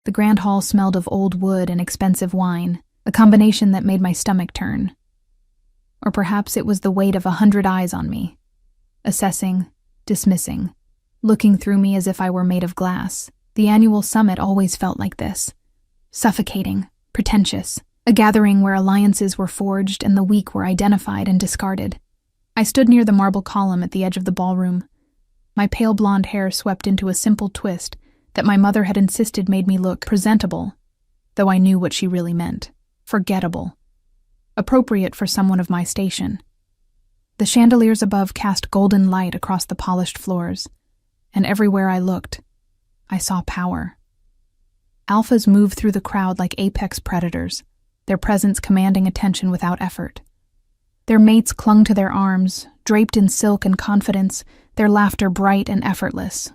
The grand hall smelled of old wood and expensive wine, a combination that made my stomach turn. Or perhaps it was the weight of 100 eyes on me, assessing, dismissing, looking through me as if I were made of glass. The annual summit always felt like this. Suffocating, pretentious, a gathering where alliances were forged and the weak were identified and discarded. I stood near the marble column at the edge of the ballroom. My pale blonde hair swept into a simple twist that my mother had insisted made me look presentable, though I knew what she really meant. Forgettable. Appropriate for someone of my station. The chandeliers above cast golden light across the polished floors, and everywhere I looked, I saw power. Alphas move through the crowd like apex predators, their presence commanding attention without effort. Their mates clung to their arms, draped in silk and confidence, their laughter bright and effortless.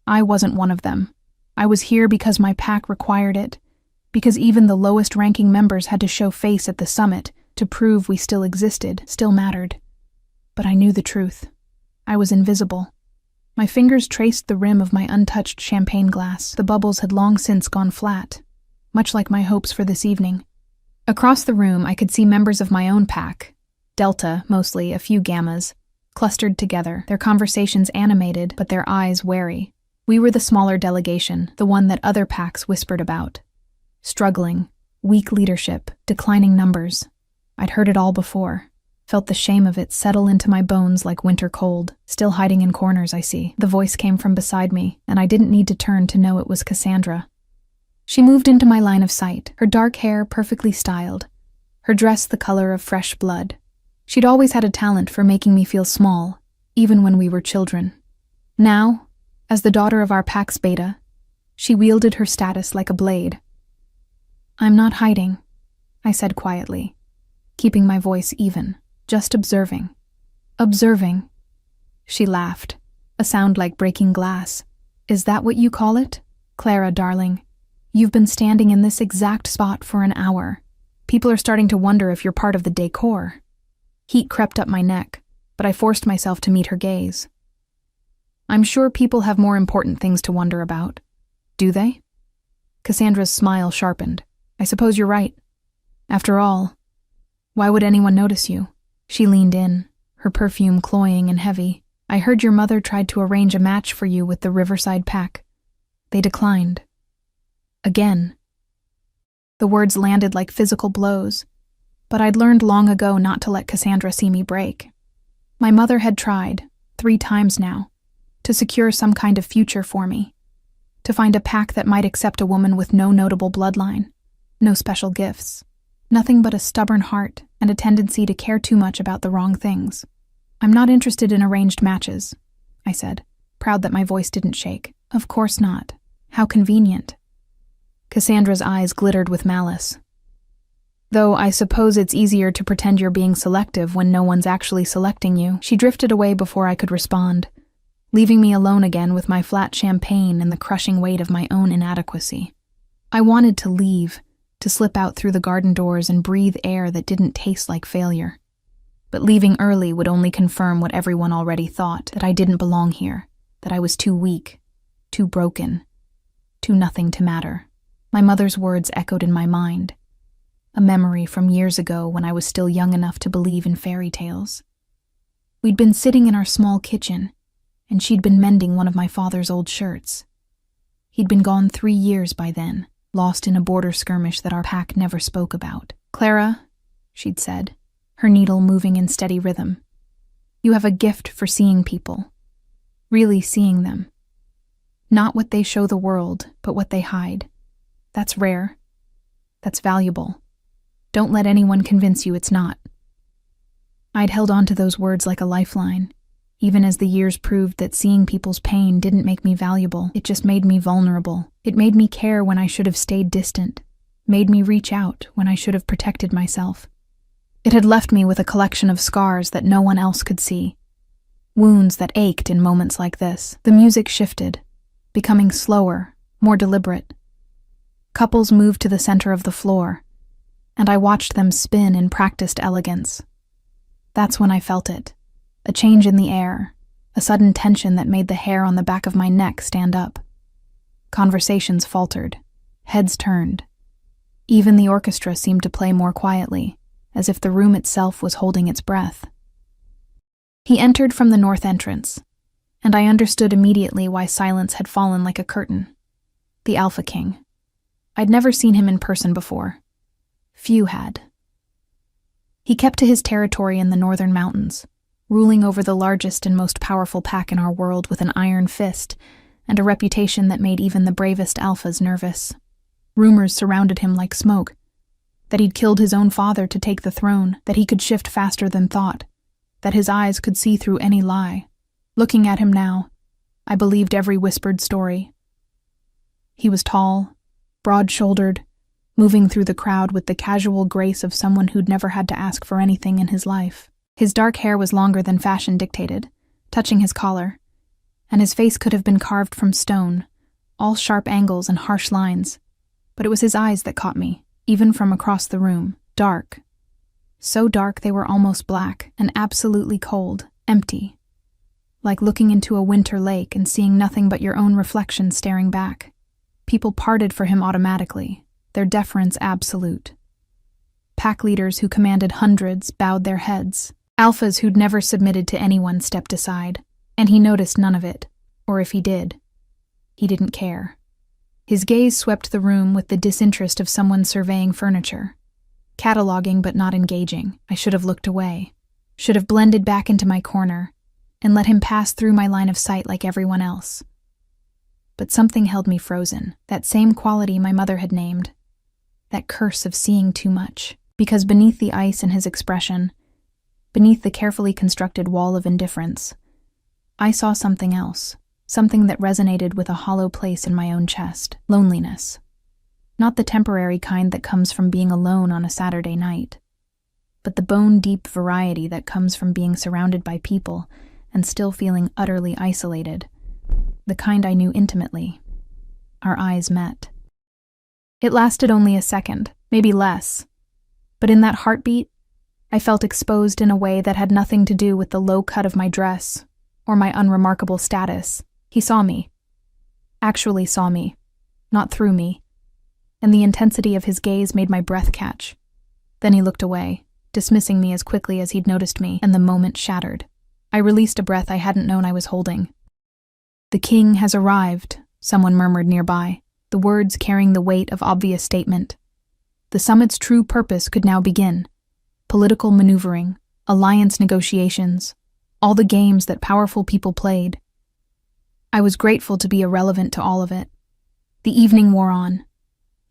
I wasn't one of them. I was here because my pack required it, because even the lowest-ranking members had to show face at the summit to prove we still existed, still mattered. But I knew the truth. I was invisible. My fingers traced the rim of my untouched champagne glass. The bubbles had long since gone flat, much like my hopes for this evening. Across the room, I could see members of my own pack, Delta, mostly, a few Gammas, clustered together, their conversations animated, but their eyes wary. We were the smaller delegation, the one that other packs whispered about. Struggling, weak leadership, declining numbers. I'd heard it all before. Felt the shame of it settle into my bones like winter cold. Still hiding in corners, I see. The voice came from beside me, and I didn't need to turn to know it was Cassandra. She moved into my line of sight, her dark hair perfectly styled, her dress the color of fresh blood. She'd always had a talent for making me feel small, even when we were children. Now, as the daughter of our pack's beta, she wielded her status like a blade. "I'm not hiding," I said quietly, keeping my voice even. Just observing. Observing. She laughed, a sound like breaking glass. "Is that what you call it? Clara, darling, you've been standing in this exact spot for an hour. People are starting to wonder if you're part of the decor." Heat crept up my neck, but I forced myself to meet her gaze. "I'm sure people have more important things to wonder about. Do they?" Cassandra's smile sharpened. "I suppose you're right. After all, why would anyone notice you?" She leaned in, her perfume cloying and heavy. "I heard your mother tried to arrange a match for you with the Riverside pack. They declined. Again." The words landed like physical blows, but I'd learned long ago not to let Cassandra see me break. My mother had tried, 3 times now, to secure some kind of future for me, to find a pack that might accept a woman with no notable bloodline, no special gifts. Nothing but a stubborn heart and a tendency to care too much about the wrong things. "I'm not interested in arranged matches," I said, proud that my voice didn't shake. "Of course not. How convenient." Cassandra's eyes glittered with malice. "Though I suppose it's easier to pretend you're being selective when no one's actually selecting you." She drifted away before I could respond, leaving me alone again with my flat champagne and the crushing weight of my own inadequacy. I wanted to leave, to slip out through the garden doors and breathe air that didn't taste like failure. But leaving early would only confirm what everyone already thought, that I didn't belong here, that I was too weak, too broken, too nothing to matter. My mother's words echoed in my mind, a memory from years ago when I was still young enough to believe in fairy tales. We'd been sitting in our small kitchen, and she'd been mending one of my father's old shirts. He'd been gone 3 years by then, lost in a border skirmish that our pack never spoke about. "Clara," she'd said, her needle moving in steady rhythm, "you have a gift for seeing people, really seeing them. Not what they show the world, but what they hide. That's rare. That's valuable. Don't let anyone convince you it's not." I'd held on to those words like a lifeline, even as the years proved that seeing people's pain didn't make me valuable. It just made me vulnerable. It made me care when I should have stayed distant, made me reach out when I should have protected myself. It had left me with a collection of scars that no one else could see, wounds that ached in moments like this. The music shifted, becoming slower, more deliberate. Couples moved to the center of the floor, and I watched them spin in practiced elegance. That's when I felt it. A change in the air, a sudden tension that made the hair on the back of my neck stand up. Conversations faltered, Heads turned. Even the orchestra seemed to play more quietly, as if the room itself was holding its breath. He entered from the north entrance, and I understood immediately why silence had fallen like a curtain. The Alpha King. I'd never seen him in person before. Few had. He kept to his territory in the northern mountains, ruling over the largest and most powerful pack in our world with an iron fist and a reputation that made even the bravest alphas nervous. Rumors surrounded him like smoke, that he'd killed his own father to take the throne, that he could shift faster than thought, that his eyes could see through any lie. Looking at him now, I believed every whispered story. He was tall, broad-shouldered, moving through the crowd with the casual grace of someone who'd never had to ask for anything in his life. His dark hair was longer than fashion dictated, touching his collar, and his face could have been carved from stone, all sharp angles and harsh lines. But it was his eyes that caught me, even from across the room, dark. So dark they were almost black, and absolutely cold, empty. Like looking into a winter lake and seeing nothing but your own reflection staring back. People parted for him automatically, their deference absolute. Pack leaders who commanded hundreds bowed their heads. Alphas who'd never submitted to anyone stepped aside, and he noticed none of it, or if he did, he didn't care. His gaze swept the room with the disinterest of someone surveying furniture. Cataloging but not engaging. I should have looked away, should have blended back into my corner, and let him pass through my line of sight like everyone else. But something held me frozen, that same quality my mother had named, that curse of seeing too much, because beneath the ice in his expression, beneath the carefully constructed wall of indifference, I saw something else, something that resonated with a hollow place in my own chest. Loneliness. Not the temporary kind that comes from being alone on a Saturday night, but the bone-deep variety that comes from being surrounded by people and still feeling utterly isolated. The kind I knew intimately. Our eyes met. It lasted only a second, maybe less, but in that heartbeat, I felt exposed in a way that had nothing to do with the low cut of my dress or my unremarkable status. He saw me. Actually saw me, not through me, and the intensity of his gaze made my breath catch. Then he looked away, dismissing me as quickly as he'd noticed me, and the moment shattered. I released a breath I hadn't known I was holding. "The king has arrived," someone murmured nearby, the words carrying the weight of obvious statement. The summit's true purpose could now begin. Political maneuvering, alliance negotiations, all the games that powerful people played. I was grateful to be irrelevant to all of it. The evening wore on.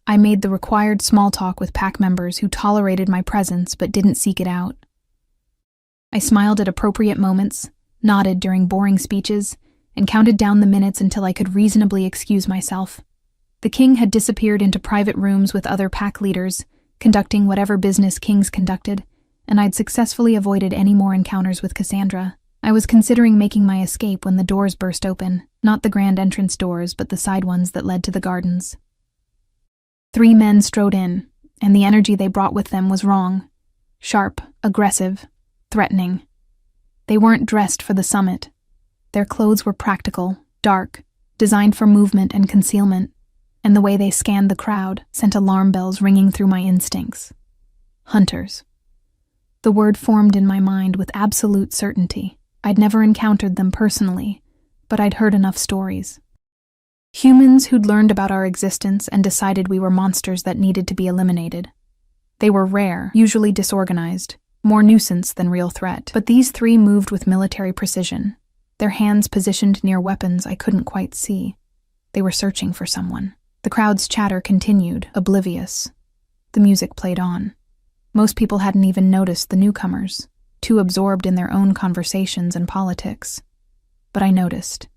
I made the required small talk with pack members who tolerated my presence but didn't seek it out. I smiled at appropriate moments, nodded during boring speeches, and counted down the minutes until I could reasonably excuse myself. The king had disappeared into private rooms with other pack leaders, conducting whatever business kings conducted, and I'd successfully avoided any more encounters with Cassandra. I was considering making my escape when the doors burst open, not the grand entrance doors, but the side ones that led to the gardens. 3 men strode in, and the energy they brought with them was wrong. Sharp, aggressive, threatening. They weren't dressed for the summit. Their clothes were practical, dark, designed for movement and concealment, and the way they scanned the crowd sent alarm bells ringing through my instincts. Hunters. The word formed in my mind with absolute certainty. I'd never encountered them personally, but I'd heard enough stories. Humans who'd learned about our existence and decided we were monsters that needed to be eliminated. They were rare, usually disorganized, more nuisance than real threat. But these 3 moved with military precision, their hands positioned near weapons I couldn't quite see. They were searching for someone. The crowd's chatter continued, oblivious. The music played on. Most people hadn't even noticed the newcomers, too absorbed in their own conversations and politics. But I noticed.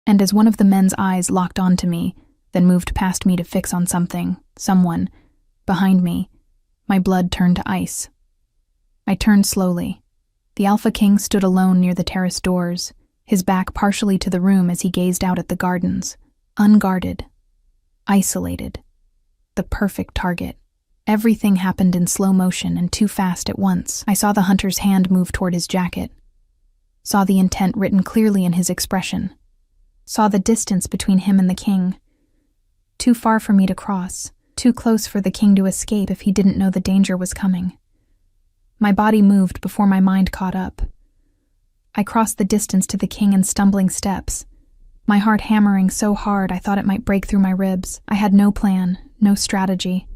And as one of the men's eyes locked onto me, then moved past me to fix on someone, behind me, my blood turned to ice. I turned slowly. The Alpha King stood alone near the terrace doors, his back partially to the room as he gazed out at the gardens, unguarded, isolated. The perfect target. Everything happened in slow motion and too fast at once. I saw the hunter's hand move toward his jacket, saw the intent written clearly in his expression, saw the distance between him and the king. too far for me to cross, too close for the king to escape if he didn't know the danger was coming. My body moved before my mind caught up. I crossed the distance to the king in stumbling steps, my heart hammering so hard I thought it might break through my ribs. I had no plan, no strategy.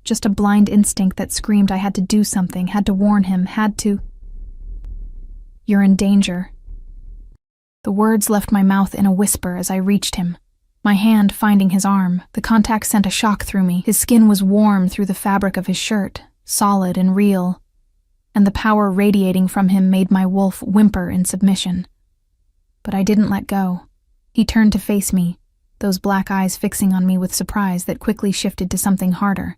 Just a blind instinct that screamed I had to do something, had to warn him, had to... "You're in danger." The words left my mouth in a whisper as I reached him. My hand finding his arm, the contact sent a shock through me. His skin was warm through the fabric of his shirt, solid and real, and the power radiating from him made my wolf whimper in submission. But I didn't let go. He turned to face me, those black eyes fixing on me with surprise that quickly shifted to something harder.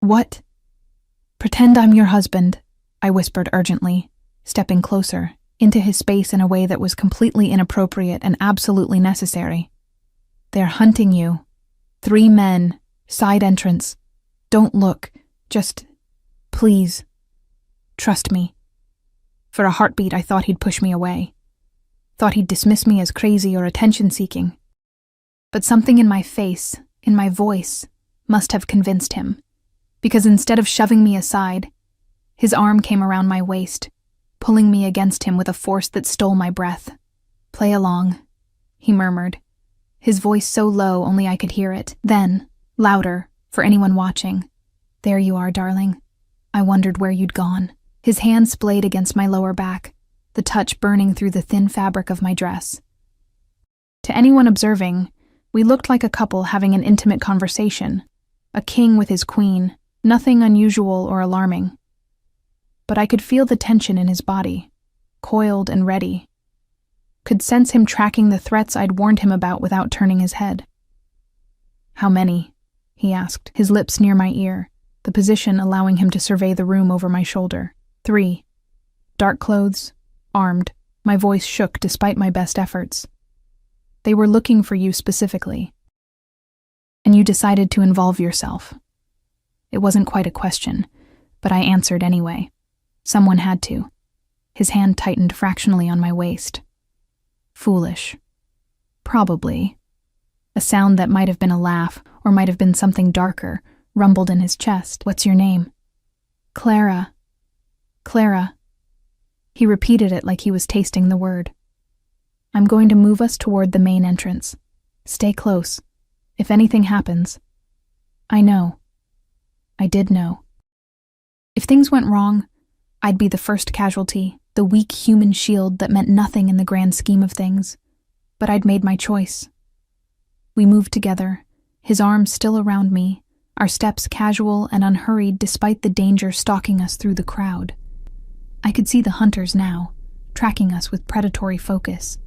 "What?" "Pretend I'm your husband," I whispered urgently, stepping closer, into his space in a way that was completely inappropriate and absolutely necessary. "They're hunting you. 3 men, side entrance. Don't look. Just, please, trust me." For a heartbeat, I thought he'd push me away. Thought he'd dismiss me as crazy or attention-seeking. But something in my face, in my voice, must have convinced him. Because instead of shoving me aside, his arm came around my waist, pulling me against him with a force that stole my breath. "Play along," he murmured, his voice so low only I could hear it. Then, louder, for anyone watching, "There you are, darling. I wondered where you'd gone." His hand splayed against my lower back, the touch burning through the thin fabric of my dress. To anyone observing, we looked like a couple having an intimate conversation, a king with his queen, nothing unusual or alarming. But I could feel the tension in his body, coiled and ready. Could sense him tracking the threats I'd warned him about without turning his head. "How many?" he asked, his lips near my ear, the position allowing him to survey the room over my shoulder. 3. Dark clothes, armed. My voice shook despite my best efforts. "They were looking for you specifically. And you decided to involve yourself." It wasn't quite a question, but I answered anyway. Someone had to. His hand tightened fractionally on my waist. "Foolish. Probably." A sound that might have been a laugh, or might have been something darker, rumbled in his chest. "What's your name?" "Clara. Clara." He repeated it like he was tasting the word. "I'm going to move us toward the main entrance. Stay close. If anything happens." I know. I did know. If things went wrong, I'd be the first casualty, the weak human shield that meant nothing in the grand scheme of things. But I'd made my choice. We moved together, his arms still around me, our steps casual and unhurried despite the danger stalking us through the crowd. I could see the hunters now, tracking us with predatory focus.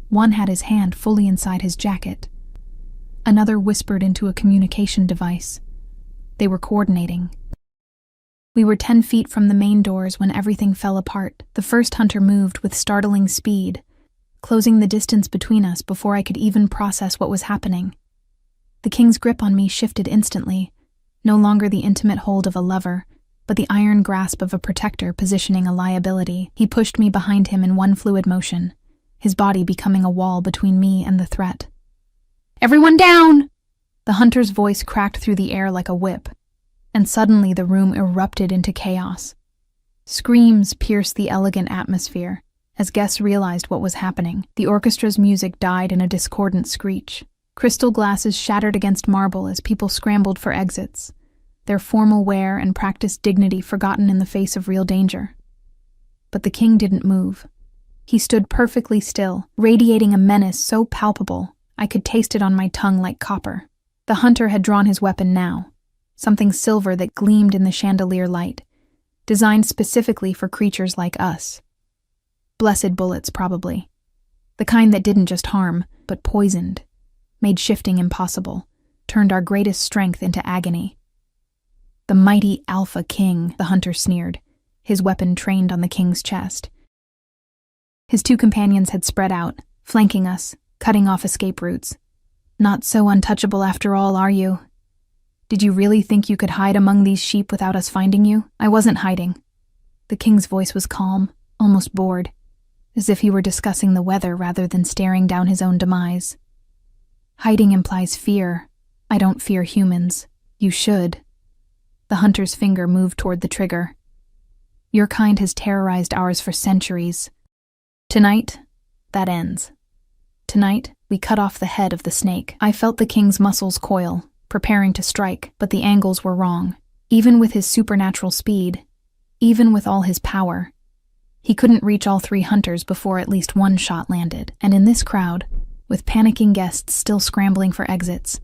One had his hand fully inside his jacket. Another whispered into a communication device. They were coordinating. We were 10 feet from the main doors when everything fell apart. The first hunter moved with startling speed, closing the distance between us before I could even process what was happening. The king's grip on me shifted instantly, no longer the intimate hold of a lover, but the iron grasp of a protector positioning a liability. He pushed me behind him in one fluid motion, his body becoming a wall between me and the threat. "Everyone down!" The hunter's voice cracked through the air like a whip, and suddenly the room erupted into chaos. Screams pierced the elegant atmosphere as guests realized what was happening. The orchestra's music died in a discordant screech. Crystal glasses shattered against marble as people scrambled for exits, their formal wear and practiced dignity forgotten in the face of real danger. But the king didn't move. He stood perfectly still, radiating a menace so palpable I could taste it on my tongue like copper. The hunter had drawn his weapon now, something silver that gleamed in the chandelier light, designed specifically for creatures like us. Blessed bullets, probably. The kind that didn't just harm, but poisoned, made shifting impossible, turned our greatest strength into agony. "The mighty Alpha King," the hunter sneered, his weapon trained on the king's chest. His 2 companions had spread out, flanking us, cutting off escape routes. "Not so untouchable after all, are you? Did you really think you could hide among these sheep without us finding you?" "I wasn't hiding." The king's voice was calm, almost bored, as if he were discussing the weather rather than staring down his own demise. "Hiding implies fear," I don't fear humans. You should. The hunter's finger moved toward the trigger. Your kind has terrorized ours for centuries. Tonight, that ends. Tonight, we cut off the head of the snake. I felt the king's muscles coil, preparing to strike, but the angles were wrong. Even with his supernatural speed, even with all his power, he couldn't reach all 3 hunters before at least one shot landed. And in this crowd, with panicking guests still scrambling for exits,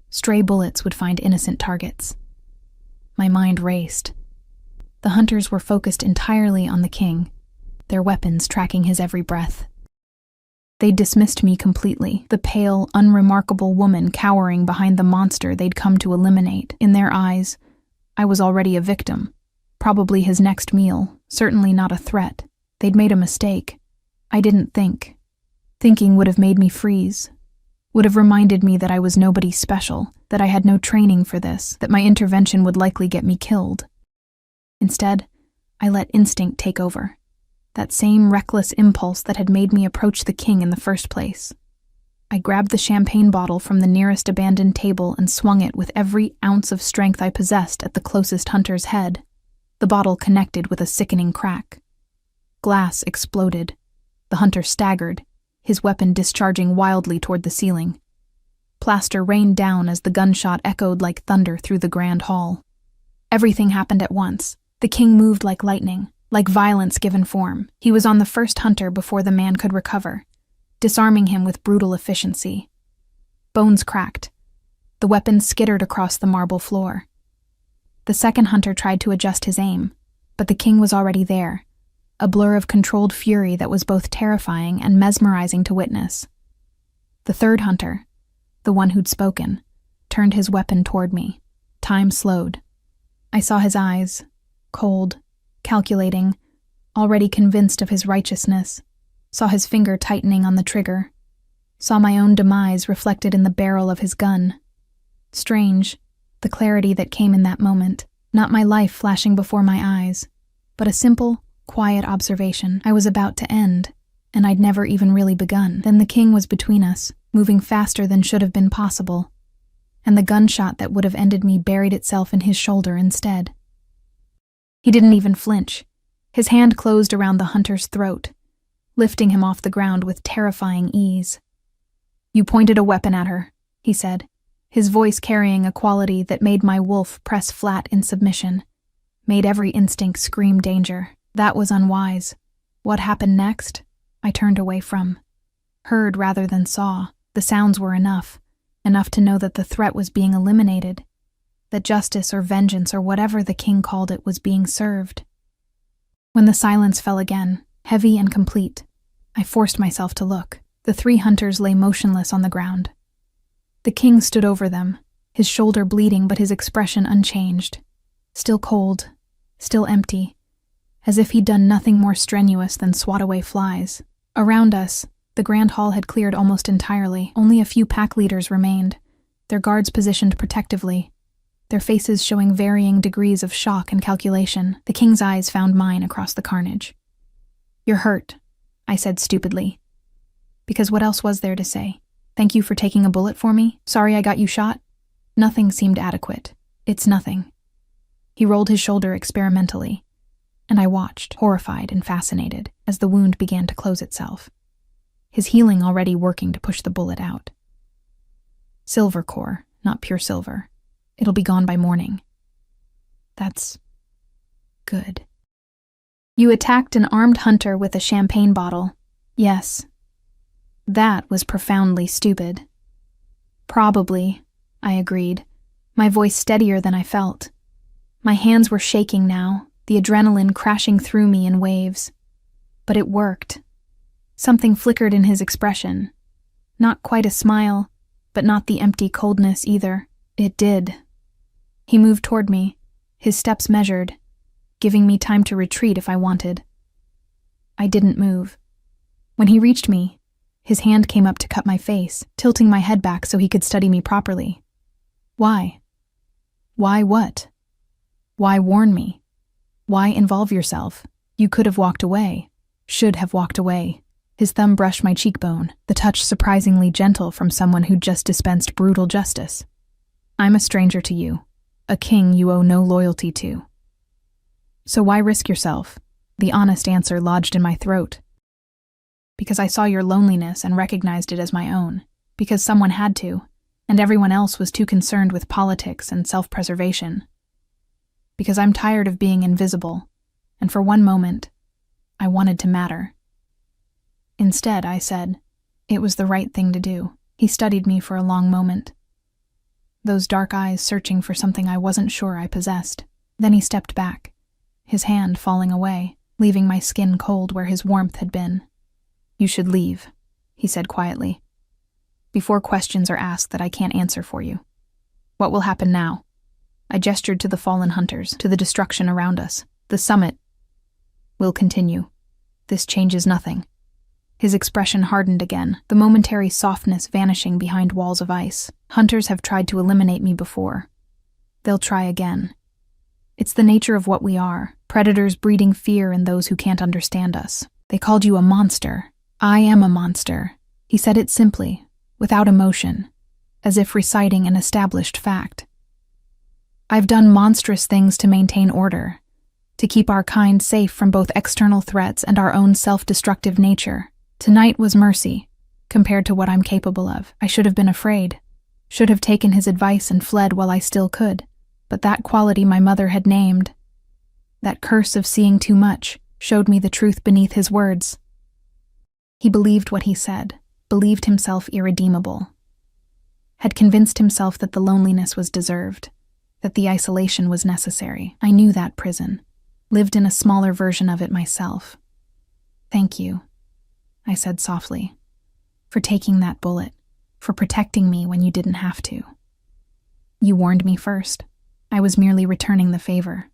stray bullets would find innocent targets. My mind raced. The hunters were focused entirely on the king, their weapons tracking his every breath. They dismissed me completely, the pale, unremarkable woman cowering behind the monster they'd come to eliminate. In their eyes, I was already a victim, probably his next meal, certainly not a threat. They'd made a mistake. I didn't think. Thinking would have made me freeze, would have reminded me that I was nobody special, that I had no training for this, that my intervention would likely get me killed. Instead, I let instinct take over. That same reckless impulse that had made me approach the king in the first place. I grabbed the champagne bottle from the nearest abandoned table and swung it with every ounce of strength I possessed at the closest hunter's head. The bottle connected with a sickening crack. Glass exploded. The hunter staggered, his weapon discharging wildly toward the ceiling. Plaster rained down as the gunshot echoed like thunder through the grand hall. Everything happened at once. The king moved like lightning, like violence given form. He was on the first hunter before the man could recover, disarming him with brutal efficiency. Bones cracked. The weapon skittered across the marble floor. The second hunter tried to adjust his aim, but the king was already there, a blur of controlled fury that was both terrifying and mesmerizing to witness. The third hunter, the one who'd spoken, turned his weapon toward me. Time slowed. I saw his eyes, cold, calculating, already convinced of his righteousness, saw his finger tightening on the trigger, saw my own demise reflected in the barrel of his gun. Strange, the clarity that came in that moment, not my life flashing before my eyes, but a simple, quiet observation. I was about to end, and I'd never even really begun. Then the king was between us, moving faster than should have been possible, and the gunshot that would have ended me buried itself in his shoulder instead. He didn't even flinch. His hand closed around the hunter's throat, lifting him off the ground with terrifying ease. "You pointed a weapon at her," he said, his voice carrying a quality that made my wolf press flat in submission, made every instinct scream danger. That was unwise. What happened next? I turned away from. Heard rather than saw. The sounds were enough to know that the threat was being eliminated, that justice or vengeance or whatever the king called it was being served. When the silence fell again, heavy and complete, I forced myself to look. The 3 hunters lay motionless on the ground. The king stood over them, his shoulder bleeding but his expression unchanged. Still cold, still empty, as if he'd done nothing more strenuous than swat away flies. Around us, the grand hall had cleared almost entirely. Only a few pack leaders remained, their guards positioned protectively, their faces showing varying degrees of shock and calculation. The king's eyes found mine across the carnage. "You're hurt," I said stupidly. Because what else was there to say? "Thank you for taking a bullet for me. Sorry I got you shot." Nothing seemed adequate. "It's nothing." He rolled his shoulder experimentally, and I watched, horrified and fascinated, as the wound began to close itself. His healing already working to push the bullet out. Silver core, not pure silver. It'll be gone by morning. That's good. You attacked an armed hunter with a champagne bottle. Yes. That was profoundly stupid. Probably, I agreed, my voice steadier than I felt. My hands were shaking now, the adrenaline crashing through me in waves. But it worked. Something flickered in his expression. Not quite a smile, but not the empty coldness either. It did. He moved toward me, his steps measured, giving me time to retreat if I wanted. I didn't move. When he reached me, his hand came up to cut my face, tilting my head back so he could study me properly. Why? Why what? Why warn me? Why involve yourself? You could have walked away. Should have walked away. His thumb brushed my cheekbone, the touch surprisingly gentle from someone who'd just dispensed brutal justice. I'm a stranger to you, a king you owe no loyalty to. So why risk yourself? The honest answer lodged in my throat. Because I saw your loneliness and recognized it as my own. Because someone had to, and everyone else was too concerned with politics and self-preservation. Because I'm tired of being invisible, and for one moment, I wanted to matter. Instead, I said, it was the right thing to do. He studied me for a long moment, those dark eyes searching for something I wasn't sure I possessed. Then he stepped back, his hand falling away, leaving my skin cold where his warmth had been. You should leave, he said quietly, before questions are asked that I can't answer for you. What will happen now? I gestured to the fallen hunters, to the destruction around us. The summit will continue. This changes nothing. His expression hardened again, the momentary softness vanishing behind walls of ice. Hunters have tried to eliminate me before. They'll try again. It's the nature of what we are, predators breeding fear in those who can't understand us. They called you a monster. I am a monster. He said it simply, without emotion, as if reciting an established fact. I've done monstrous things to maintain order, to keep our kind safe from both external threats and our own self-destructive nature. Tonight was mercy, compared to what I'm capable of. I should have been afraid, should have taken his advice and fled while I still could. But that quality my mother had named, that curse of seeing too much, showed me the truth beneath his words. He believed what he said, believed himself irredeemable, had convinced himself that the loneliness was deserved, that the isolation was necessary. I knew that prison, lived in a smaller version of it myself. Thank you, I said softly, for taking that bullet, for protecting me when you didn't have to. You warned me first. I was merely returning the favor.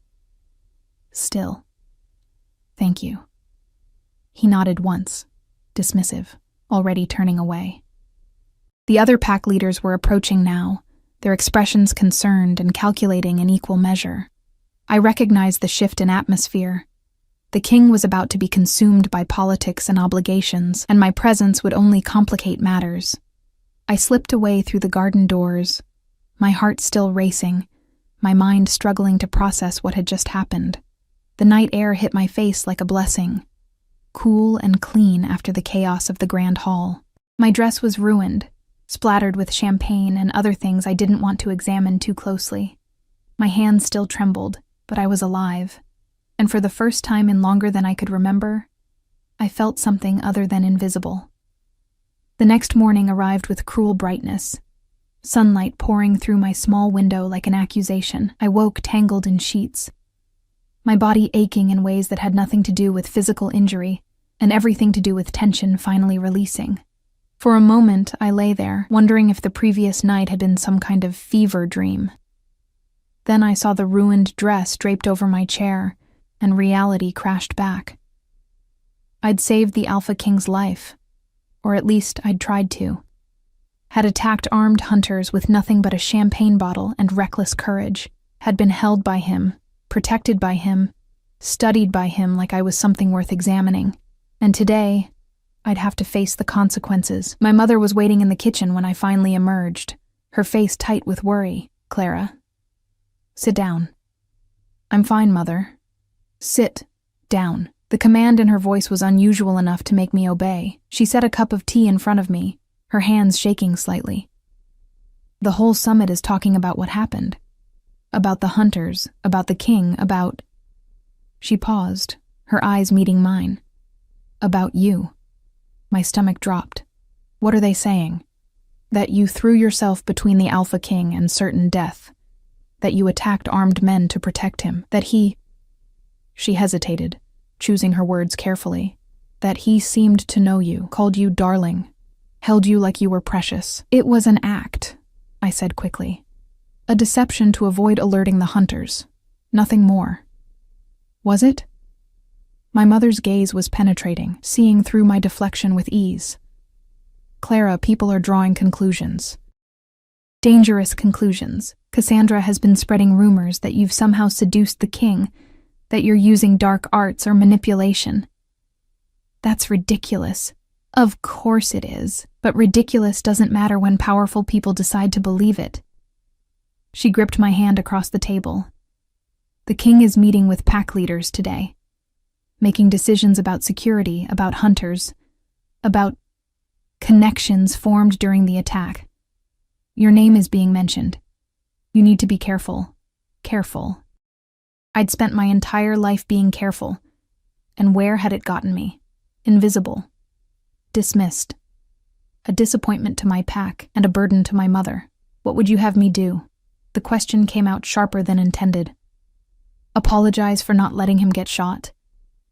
Still, thank you. He nodded once, dismissive, already turning away. The other pack leaders were approaching now, their expressions concerned and calculating in equal measure. I recognized the shift in atmosphere. The king was about to be consumed by politics and obligations, and my presence would only complicate matters. I slipped away through the garden doors, my heart still racing, my mind struggling to process what had just happened. The night air hit my face like a blessing, cool and clean after the chaos of the grand hall. My dress was ruined, splattered with champagne and other things I didn't want to examine too closely. My hands still trembled, but I was alive, and for the first time in longer than I could remember, I felt something other than invisible. The next morning arrived with cruel brightness, sunlight pouring through my small window like an accusation. I woke tangled in sheets, my body aching in ways that had nothing to do with physical injury and everything to do with tension finally releasing. For a moment, I lay there, wondering if the previous night had been some kind of fever dream. Then I saw the ruined dress draped over my chair, and reality crashed back. I'd saved the Alpha King's life, or at least I'd tried to. Had attacked armed hunters with nothing but a champagne bottle and reckless courage, had been held by him, protected by him, studied by him like I was something worth examining. And today, I'd have to face the consequences. My mother was waiting in the kitchen when I finally emerged, her face tight with worry. Clara, sit down. I'm fine, Mother. Sit down. The command in her voice was unusual enough to make me obey. She set a cup of tea in front of me, her hands shaking slightly. The whole summit is talking about what happened. About the hunters, about the king, about... She paused, her eyes meeting mine. About you. My stomach dropped. What are they saying? That you threw yourself between the Alpha King and certain death. That you attacked armed men to protect him. That he... She hesitated, choosing her words carefully. That he seemed to know you, called you darling, held you like you were precious. It was an act, I said quickly. A deception to avoid alerting the hunters. Nothing more. Was it? My mother's gaze was penetrating, seeing through my deflection with ease. Clara, people are drawing conclusions. Dangerous conclusions. Cassandra has been spreading rumors that you've somehow seduced the king, that you're using dark arts or manipulation. That's ridiculous. Of course it is, but ridiculous doesn't matter when powerful people decide to believe it. She gripped my hand across the table. The king is meeting with pack leaders today, making decisions about security, about hunters, about connections formed during the attack. Your name is being mentioned. You need to be careful. Careful. I'd spent my entire life being careful, and where had it gotten me? Invisible. Dismissed. A disappointment to my pack and a burden to my mother. What would you have me do? The question came out sharper than intended. Apologize for not letting him get shot.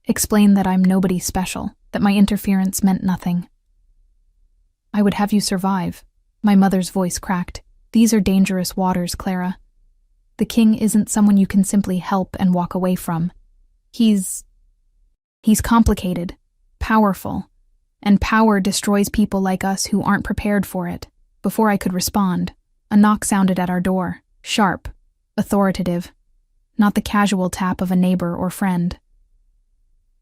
Explain that I'm nobody special, that my interference meant nothing. I would have you survive. My mother's voice cracked. These are dangerous waters, Clara. The king isn't someone you can simply help and walk away from. He's complicated, powerful, and power destroys people like us who aren't prepared for it. Before I could respond, a knock sounded at our door, sharp, authoritative, not the casual tap of a neighbor or friend.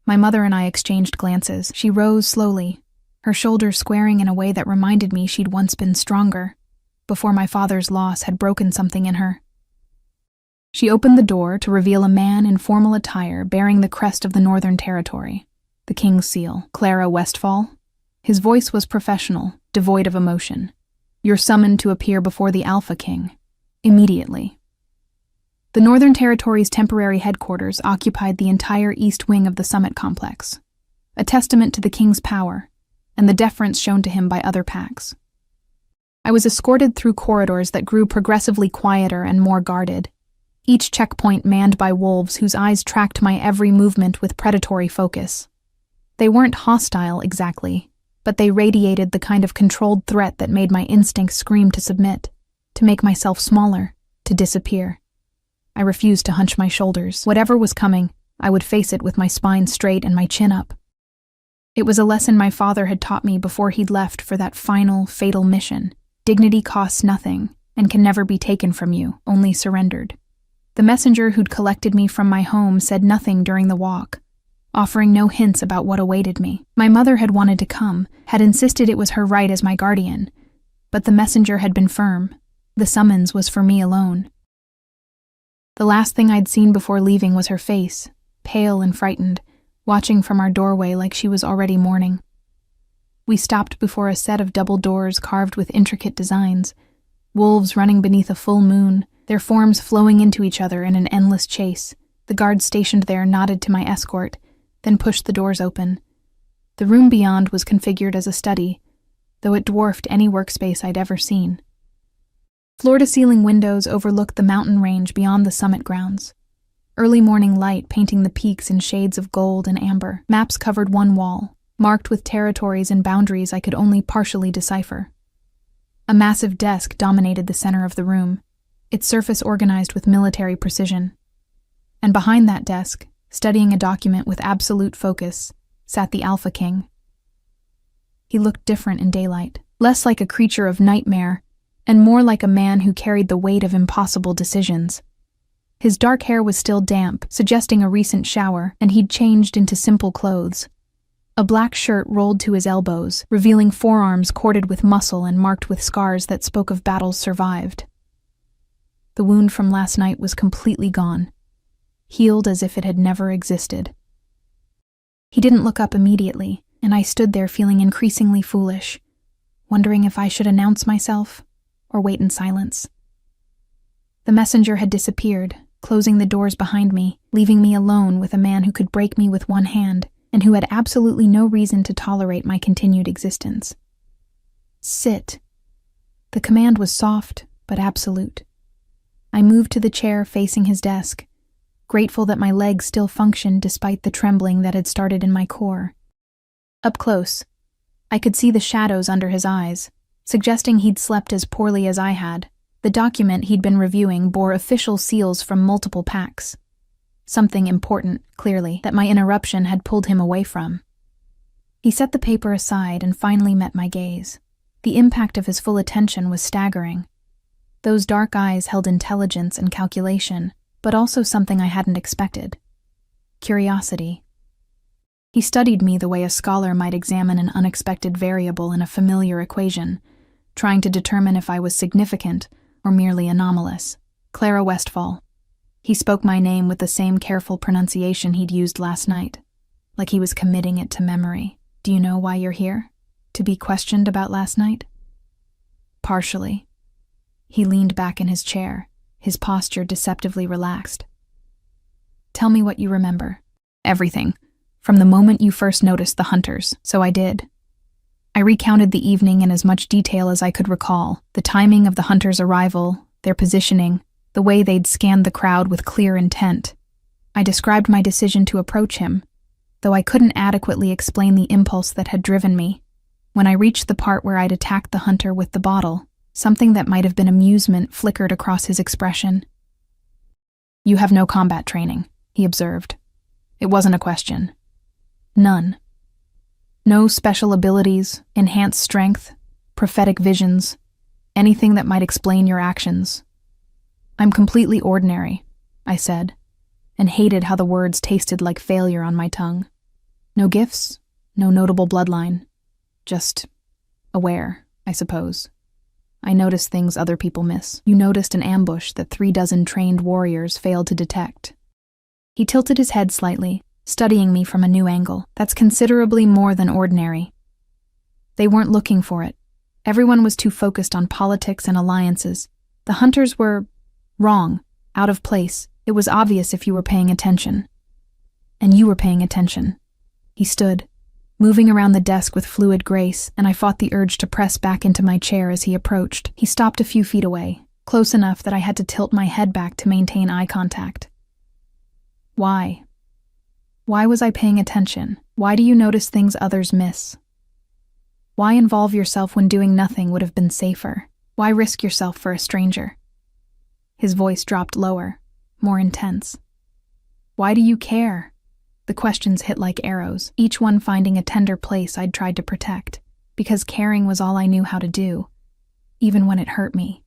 My mother and I exchanged glances. She rose slowly, her shoulders squaring in a way that reminded me she'd once been stronger, before my father's loss had broken something in her. She opened the door to reveal a man in formal attire bearing the crest of the Northern Territory, the King's Seal. Clara Westfall? His voice was professional, devoid of emotion. You're summoned to appear before the Alpha King. Immediately. The Northern Territory's temporary headquarters occupied the entire east wing of the summit complex, a testament to the king's power and the deference shown to him by other packs. I was escorted through corridors that grew progressively quieter and more guarded, each checkpoint manned by wolves whose eyes tracked my every movement with predatory focus. They weren't hostile exactly, but they radiated the kind of controlled threat that made my instincts scream to submit, to make myself smaller, to disappear. I refused to hunch my shoulders. Whatever was coming, I would face it with my spine straight and my chin up. It was a lesson my father had taught me before he'd left for that final, fatal mission. Dignity costs nothing and can never be taken from you, only surrendered. The messenger who'd collected me from my home said nothing during the walk, offering no hints about what awaited me. My mother had wanted to come, had insisted it was her right as my guardian, but the messenger had been firm. The summons was for me alone. The last thing I'd seen before leaving was her face, pale and frightened, watching from our doorway like she was already mourning. We stopped before a set of double doors carved with intricate designs, wolves running beneath a full moon, their forms flowing into each other in an endless chase. The guards stationed there nodded to my escort, then pushed the doors open. The room beyond was configured as a study, though it dwarfed any workspace I'd ever seen. Floor-to-ceiling windows overlooked the mountain range beyond the summit grounds. Early morning light painting the peaks in shades of gold and amber. Maps covered one wall, marked with territories and boundaries I could only partially decipher. A massive desk dominated the center of the room, its surface organized with military precision. And behind that desk, studying a document with absolute focus, sat the Alpha King. He looked different in daylight, less like a creature of nightmare, and more like a man who carried the weight of impossible decisions. His dark hair was still damp, suggesting a recent shower, and he'd changed into simple clothes. A black shirt rolled to his elbows, revealing forearms corded with muscle and marked with scars that spoke of battles survived. The wound from last night was completely gone, healed as if it had never existed. He didn't look up immediately, and I stood there feeling increasingly foolish, wondering if I should announce myself or wait in silence. The messenger had disappeared, closing the doors behind me, leaving me alone with a man who could break me with one hand and who had absolutely no reason to tolerate my continued existence. Sit. The command was soft, but absolute. I moved to the chair facing his desk, grateful that my legs still functioned despite the trembling that had started in my core. Up close, I could see the shadows under his eyes, suggesting he'd slept as poorly as I had. The document he'd been reviewing bore official seals from multiple packs. Something important, clearly, that my interruption had pulled him away from. He set the paper aside and finally met my gaze. The impact of his full attention was staggering. Those dark eyes held intelligence and calculation, but also something I hadn't expected. Curiosity. He studied me the way a scholar might examine an unexpected variable in a familiar equation, trying to determine if I was significant or merely anomalous. Clara Westfall. He spoke my name with the same careful pronunciation he'd used last night, like he was committing it to memory. Do you know why you're here? To be questioned about last night? Partially. He leaned back in his chair, his posture deceptively relaxed. Tell me what you remember. Everything. From the moment you first noticed the hunters, so I did. I recounted the evening in as much detail as I could recall, the timing of the hunters' arrival, their positioning, the way they'd scanned the crowd with clear intent. I described my decision to approach him, though I couldn't adequately explain the impulse that had driven me. When I reached the part where I'd attacked the hunter with the bottle, something that might have been amusement flickered across his expression. You have no combat training, he observed. It wasn't a question. None. No special abilities, enhanced strength, prophetic visions, anything that might explain your actions. I'm completely ordinary, I said, and hated how the words tasted like failure on my tongue. No gifts, no notable bloodline. Just aware, I suppose. I noticed things other people miss. You noticed an ambush that 36 trained warriors failed to detect. He tilted his head slightly, studying me from a new angle. That's considerably more than ordinary. They weren't looking for it. Everyone was too focused on politics and alliances. The hunters were wrong, out of place. It was obvious if you were paying attention. And you were paying attention. He stood, moving around the desk with fluid grace, and I fought the urge to press back into my chair as he approached. He stopped a few feet away, close enough that I had to tilt my head back to maintain eye contact. Why? Why was I paying attention? Why do you notice things others miss? Why involve yourself when doing nothing would have been safer? Why risk yourself for a stranger? His voice dropped lower, more intense. Why do you care? The questions hit like arrows, each one finding a tender place I'd tried to protect, because caring was all I knew how to do, even when it hurt me.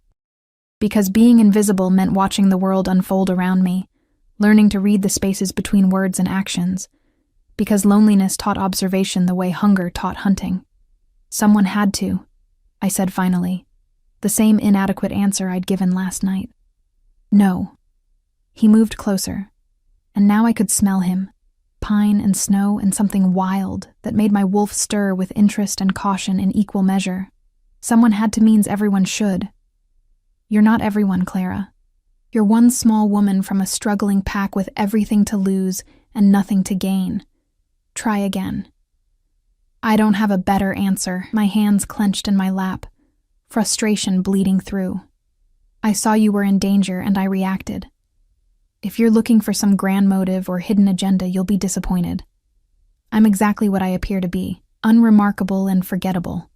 Because being invisible meant watching the world unfold around me, learning to read the spaces between words and actions. Because loneliness taught observation the way hunger taught hunting. Someone had to, I said finally, the same inadequate answer I'd given last night. No. He moved closer, and now I could smell him, pine and snow and something wild that made my wolf stir with interest and caution in equal measure. Someone had to means everyone should. You're not everyone, Clara. You're one small woman from a struggling pack with everything to lose and nothing to gain. Try again. I don't have a better answer, my hands clenched in my lap, frustration bleeding through. I saw you were in danger and I reacted. If you're looking for some grand motive or hidden agenda, you'll be disappointed. I'm exactly what I appear to be, unremarkable and forgettable.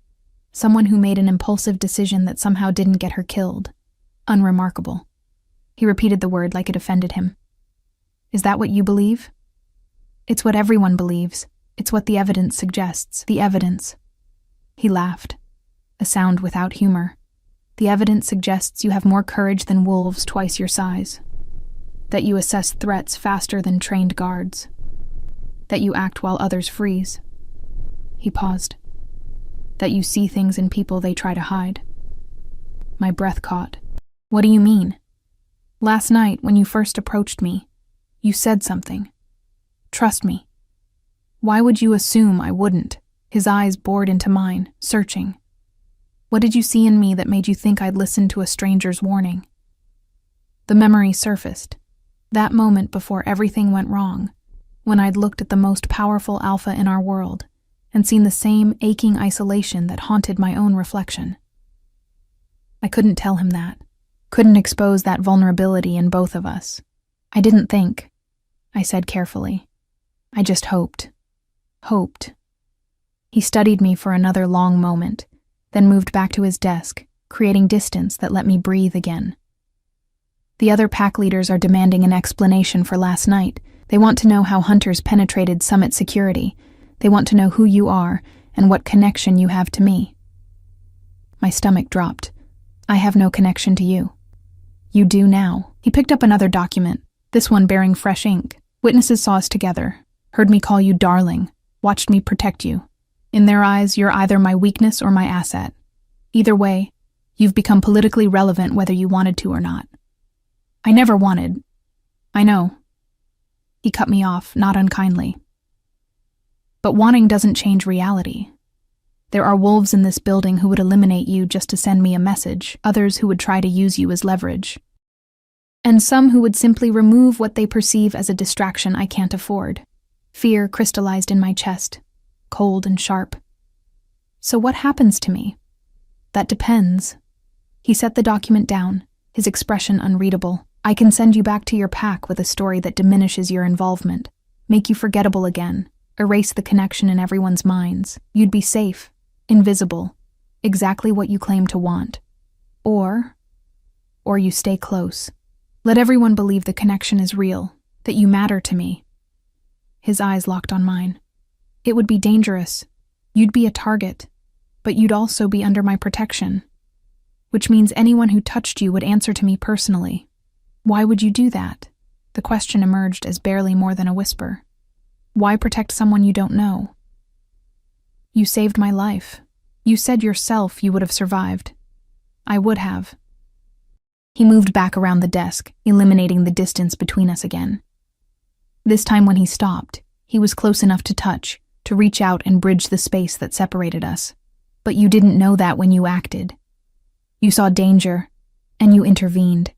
Someone who made an impulsive decision that somehow didn't get her killed. Unremarkable. He repeated the word like it offended him. Is that what you believe? It's what everyone believes. It's what the evidence suggests. The evidence. He laughed, a sound without humor. The evidence suggests you have more courage than wolves twice your size. That you assess threats faster than trained guards. That you act while others freeze. He paused. That you see things in people they try to hide. My breath caught. What do you mean? Last night, when you first approached me, you said something. Trust me. Why would you assume I wouldn't? His eyes bored into mine, searching. What did you see in me that made you think I'd listen to a stranger's warning? The memory surfaced. That moment before everything went wrong, when I'd looked at the most powerful alpha in our world and seen the same aching isolation that haunted my own reflection. I couldn't tell him that. Couldn't expose that vulnerability in both of us. I didn't think, I said carefully. I just hoped. Hoped. He studied me for another long moment, then moved back to his desk, creating distance that let me breathe again. The other pack leaders are demanding an explanation for last night. They want to know how hunters penetrated Summit security. They want to know who you are and what connection you have to me. My stomach dropped. I have no connection to you. You do now. He picked up another document, this one bearing fresh ink. Witnesses saw us together, heard me call you darling, watched me protect you. In their eyes, you're either my weakness or my asset. Either way, you've become politically relevant whether you wanted to or not. I never wanted. I know. He cut me off, not unkindly. But wanting doesn't change reality. There are wolves in this building who would eliminate you just to send me a message, others who would try to use you as leverage, and some who would simply remove what they perceive as a distraction I can't afford. Fear crystallized in my chest, cold and sharp. So what happens to me? That depends. He set the document down, his expression unreadable. I can send you back to your pack with a story that diminishes your involvement, make you forgettable again, erase the connection in everyone's minds. You'd be safe, invisible, exactly what you claim to want. Or you stay close. Let everyone believe the connection is real, that you matter to me. His eyes locked on mine. It would be dangerous. You'd be a target, but you'd also be under my protection, which means anyone who touched you would answer to me personally. Why would you do that? The question emerged as barely more than a whisper. Why protect someone you don't know? You saved my life. You said yourself you would have survived. I would have. He moved back around the desk, eliminating the distance between us again. This time when he stopped, he was close enough to touch, to reach out and bridge the space that separated us. But you didn't know that when you acted. You saw danger, and you intervened,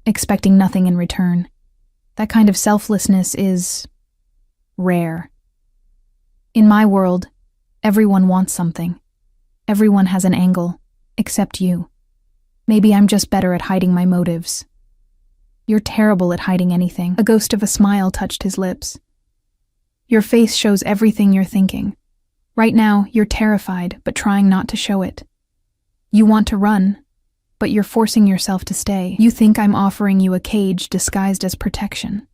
expecting nothing in return. That kind of selflessness is rare. In my world, everyone wants something. Everyone has an angle, except you. Maybe I'm just better at hiding my motives. You're terrible at hiding anything. A ghost of a smile touched his lips. Your face shows everything you're thinking. Right now, you're terrified, but trying not to show it. You want to run, but you're forcing yourself to stay. You think I'm offering you a cage disguised as protection.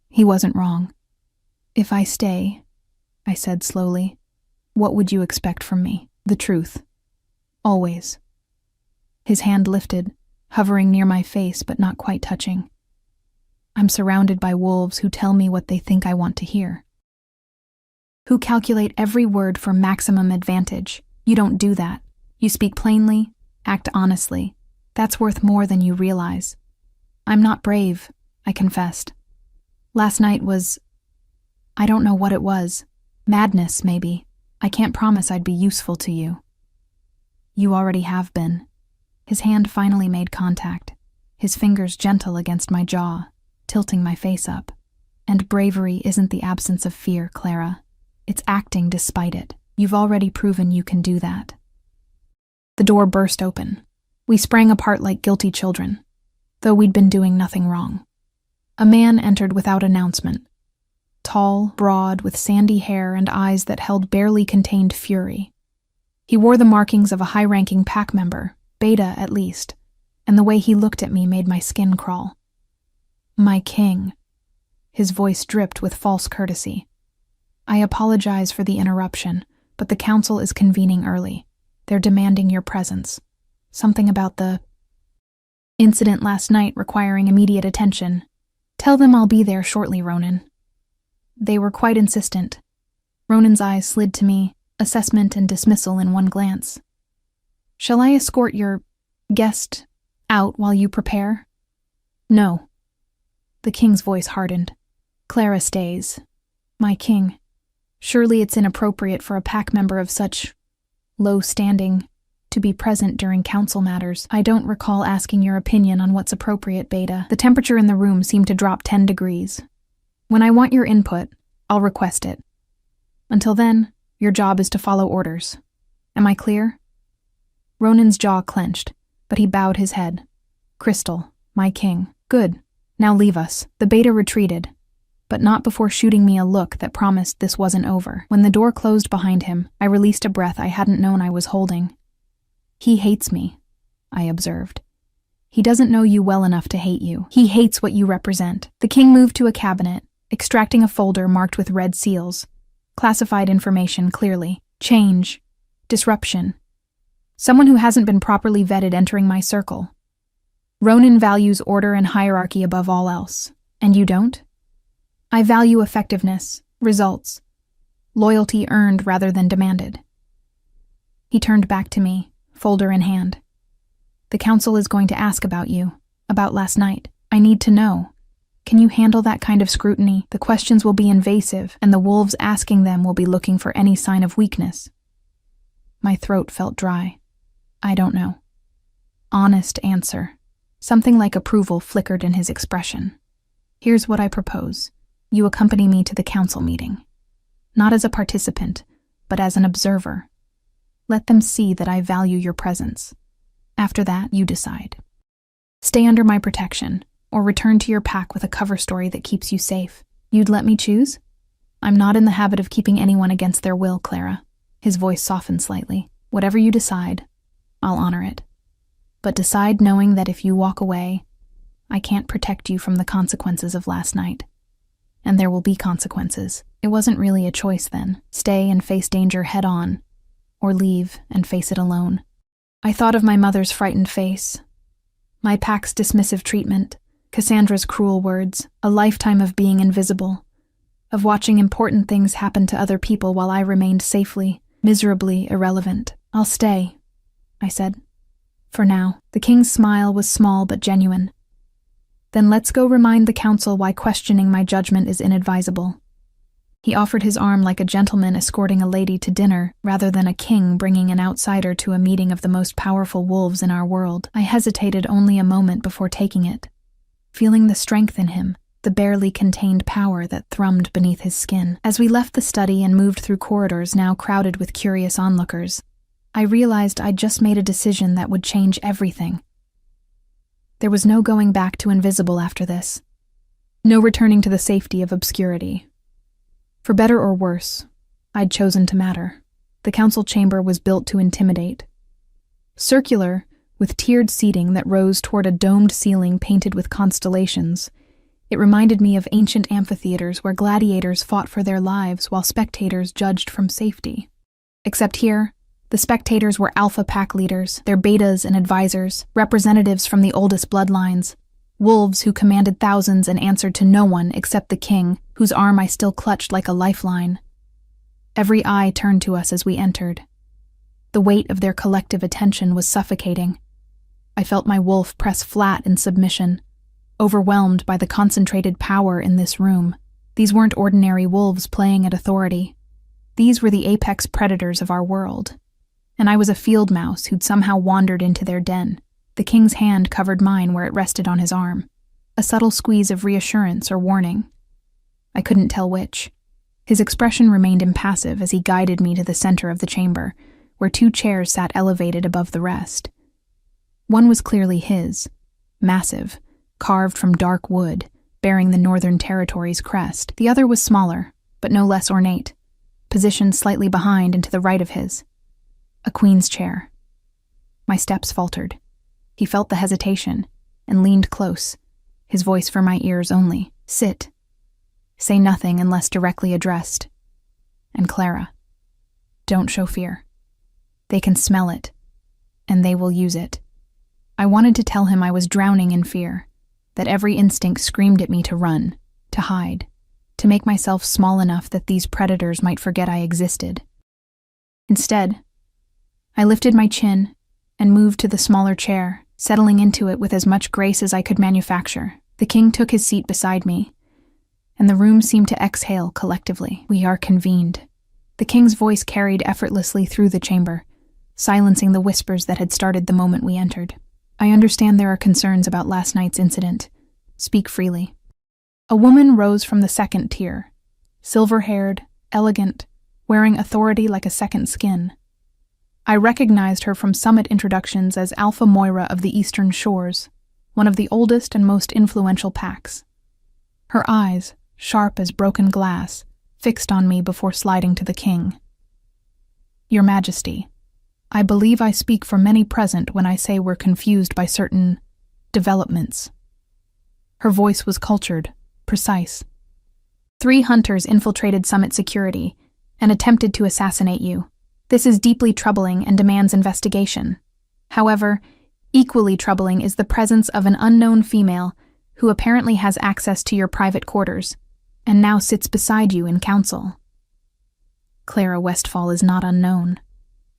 He wasn't wrong. If I stay, I said slowly, what would you expect from me? The truth. Always. His hand lifted, hovering near my face but not quite touching. I'm surrounded by wolves who tell me what they think I want to hear. Who calculate every word for maximum advantage. You don't do that. You speak plainly, act honestly. That's worth more than you realize. I'm not brave, I confessed. Last night was... I don't know what it was. Madness, maybe. I can't promise I'd be useful to you. You already have been. His hand finally made contact, his fingers gentle against my jaw, tilting my face up. And bravery isn't the absence of fear, Clara. It's acting despite it. You've already proven you can do that. The door burst open. We sprang apart like guilty children, though we'd been doing nothing wrong. A man entered without announcement. Tall, broad, with sandy hair and eyes that held barely contained fury. He wore the markings of a high-ranking pack member, Beta at least, and the way he looked at me made my skin crawl. My king. His voice dripped with false courtesy. I apologize for the interruption, but the council is convening early. They're demanding your presence. Something about the incident last night requiring immediate attention. Tell them I'll be there shortly, Ronan. They were quite insistent. Ronan's eyes slid to me, assessment and dismissal in one glance. Shall I escort your guest out while you prepare? No. The king's voice hardened. Clara stays. My king. Surely it's inappropriate for a pack member of such low standing to be present during council matters. I don't recall asking your opinion on what's appropriate, Beta. The temperature in the room seemed to drop 10 degrees. When I want your input, I'll request it. Until then, your job is to follow orders. Am I clear? Ronan's jaw clenched, but he bowed his head. Crystal, my king. Good. Now leave us. The Beta retreated, but not before shooting me a look that promised this wasn't over. When the door closed behind him, I released a breath I hadn't known I was holding. He hates me, I observed. He doesn't know you well enough to hate you. He hates what you represent. The king moved to a cabinet, extracting a folder marked with red seals. Classified information clearly. Change. Disruption. Someone who hasn't been properly vetted entering my circle. Ronan values order and hierarchy above all else. And you don't? I value effectiveness, results, loyalty earned rather than demanded. He turned back to me, folder in hand. The council is going to ask about you. About last night. I need to know. Can you handle that kind of scrutiny? The questions will be invasive, and the wolves asking them will be looking for any sign of weakness. My throat felt dry. I don't know. Honest answer. Something like approval flickered in his expression. Here's what I propose. You accompany me to the council meeting. Not as a participant, but as an observer. Let them see that I value your presence. After that, you decide. Stay under my protection, or return to your pack with a cover story that keeps you safe. You'd let me choose? I'm not in the habit of keeping anyone against their will, Clara. His voice softened slightly. Whatever you decide, I'll honor it. But decide knowing that if you walk away, I can't protect you from the consequences of last night. And there will be consequences. It wasn't really a choice then. Stay and face danger head on, or leave and face it alone. I thought of my mother's frightened face, my pack's dismissive treatment, Cassandra's cruel words, a lifetime of being invisible, of watching important things happen to other people while I remained safely, miserably irrelevant. I'll stay, I said. For now. The king's smile was small but genuine. Then let's go remind the council why questioning my judgment is inadvisable. He offered his arm like a gentleman escorting a lady to dinner, rather than a king bringing an outsider to a meeting of the most powerful wolves in our world. I hesitated only a moment before taking it, feeling the strength in him, the barely contained power that thrummed beneath his skin. As we left the study and moved through corridors now crowded with curious onlookers, I realized I'd just made a decision that would change everything. There was no going back to invisible after this. No returning to the safety of obscurity. For better or worse, I'd chosen to matter. The council chamber was built to intimidate. Circular, with tiered seating that rose toward a domed ceiling painted with constellations, it reminded me of ancient amphitheaters where gladiators fought for their lives while spectators judged from safety. Except here, the spectators were alpha pack leaders, their betas and advisors, representatives from the oldest bloodlines, wolves who commanded thousands and answered to no one except the king, whose arm I still clutched like a lifeline. Every eye turned to us as we entered. The weight of their collective attention was suffocating. I felt my wolf press flat in submission, overwhelmed by the concentrated power in this room. These weren't ordinary wolves playing at authority. These were the apex predators of our world. And I was a field mouse who'd somehow wandered into their den. The king's hand covered mine where it rested on his arm, a subtle squeeze of reassurance or warning. I couldn't tell which. His expression remained impassive as he guided me to the center of the chamber, where 2 chairs sat elevated above the rest. One was clearly his, massive, carved from dark wood, bearing the Northern Territory's crest. The other was smaller, but no less ornate, positioned slightly behind and to the right of his. A queen's chair. My steps faltered. He felt the hesitation and leaned close, his voice for my ears only. Sit. Say nothing unless directly addressed. And Clara, don't show fear. They can smell it, and they will use it. I wanted to tell him I was drowning in fear, that every instinct screamed at me to run, to hide, to make myself small enough that these predators might forget I existed. Instead, I lifted my chin and moved to the smaller chair, settling into it with as much grace as I could manufacture. The king took his seat beside me, and the room seemed to exhale collectively. We are convened. The king's voice carried effortlessly through the chamber, silencing the whispers that had started the moment we entered. I understand there are concerns about last night's incident. Speak freely. A woman rose from the second tier, silver-haired, elegant, wearing authority like a second skin. I recognized her from summit introductions as Alpha Moira of the Eastern Shores, one of the oldest and most influential packs. Her eyes, sharp as broken glass, fixed on me before sliding to the king. Your Majesty, I believe I speak for many present when I say we're confused by certain developments. Her voice was cultured, precise. 3 hunters infiltrated Summit security and attempted to assassinate you. This is deeply troubling and demands investigation. However, equally troubling is the presence of an unknown female who apparently has access to your private quarters and now sits beside you in council. Clara Westfall is not unknown,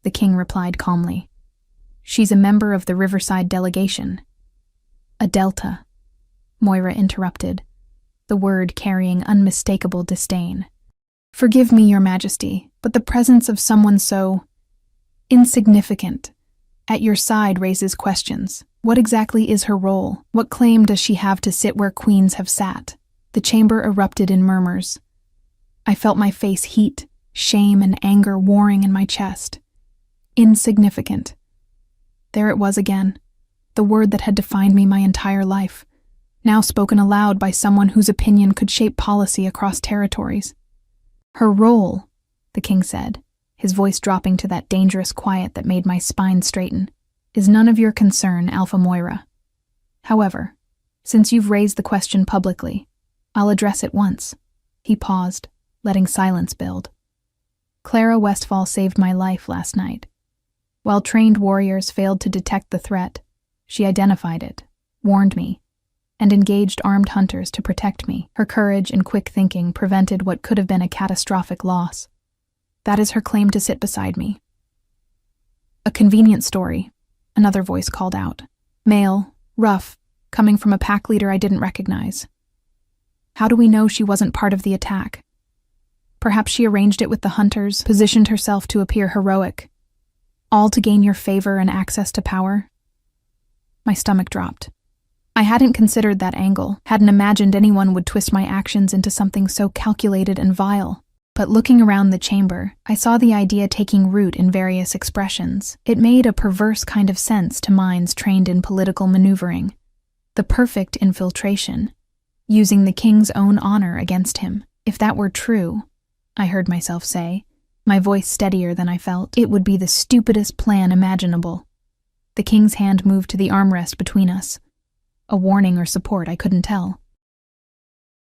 the king replied calmly. She's a member of the Riverside delegation. A delta, Moira interrupted, the word carrying unmistakable disdain. Forgive me, Your Majesty, but the presence of someone so insignificant at your side raises questions. What exactly is her role? What claim does she have to sit where queens have sat? The chamber erupted in murmurs. I felt my face heat, shame and anger warring in my chest. Insignificant. There it was again, the word that had defined me my entire life, now spoken aloud by someone whose opinion could shape policy across territories. Her role, the king said, his voice dropping to that dangerous quiet that made my spine straighten, is none of your concern, Alpha Moira. However, since you've raised the question publicly, I'll address it once. He paused, letting silence build. Clara Westfall saved my life last night. While trained warriors failed to detect the threat, she identified it, warned me, and engaged armed hunters to protect me. Her courage and quick thinking prevented what could have been a catastrophic loss. That is her claim to sit beside me. A convenient story, another voice called out. Male, rough, coming from a pack leader I didn't recognize. How do we know she wasn't part of the attack? Perhaps she arranged it with the hunters, positioned herself to appear heroic, all to gain your favor and access to power? My stomach dropped. I hadn't considered that angle, hadn't imagined anyone would twist my actions into something so calculated and vile. But looking around the chamber, I saw the idea taking root in various expressions. It made a perverse kind of sense to minds trained in political maneuvering. The perfect infiltration, using the king's own honor against him. If that were true, I heard myself say, my voice steadier than I felt, it would be the stupidest plan imaginable. The king's hand moved to the armrest between us. A warning or support, I couldn't tell.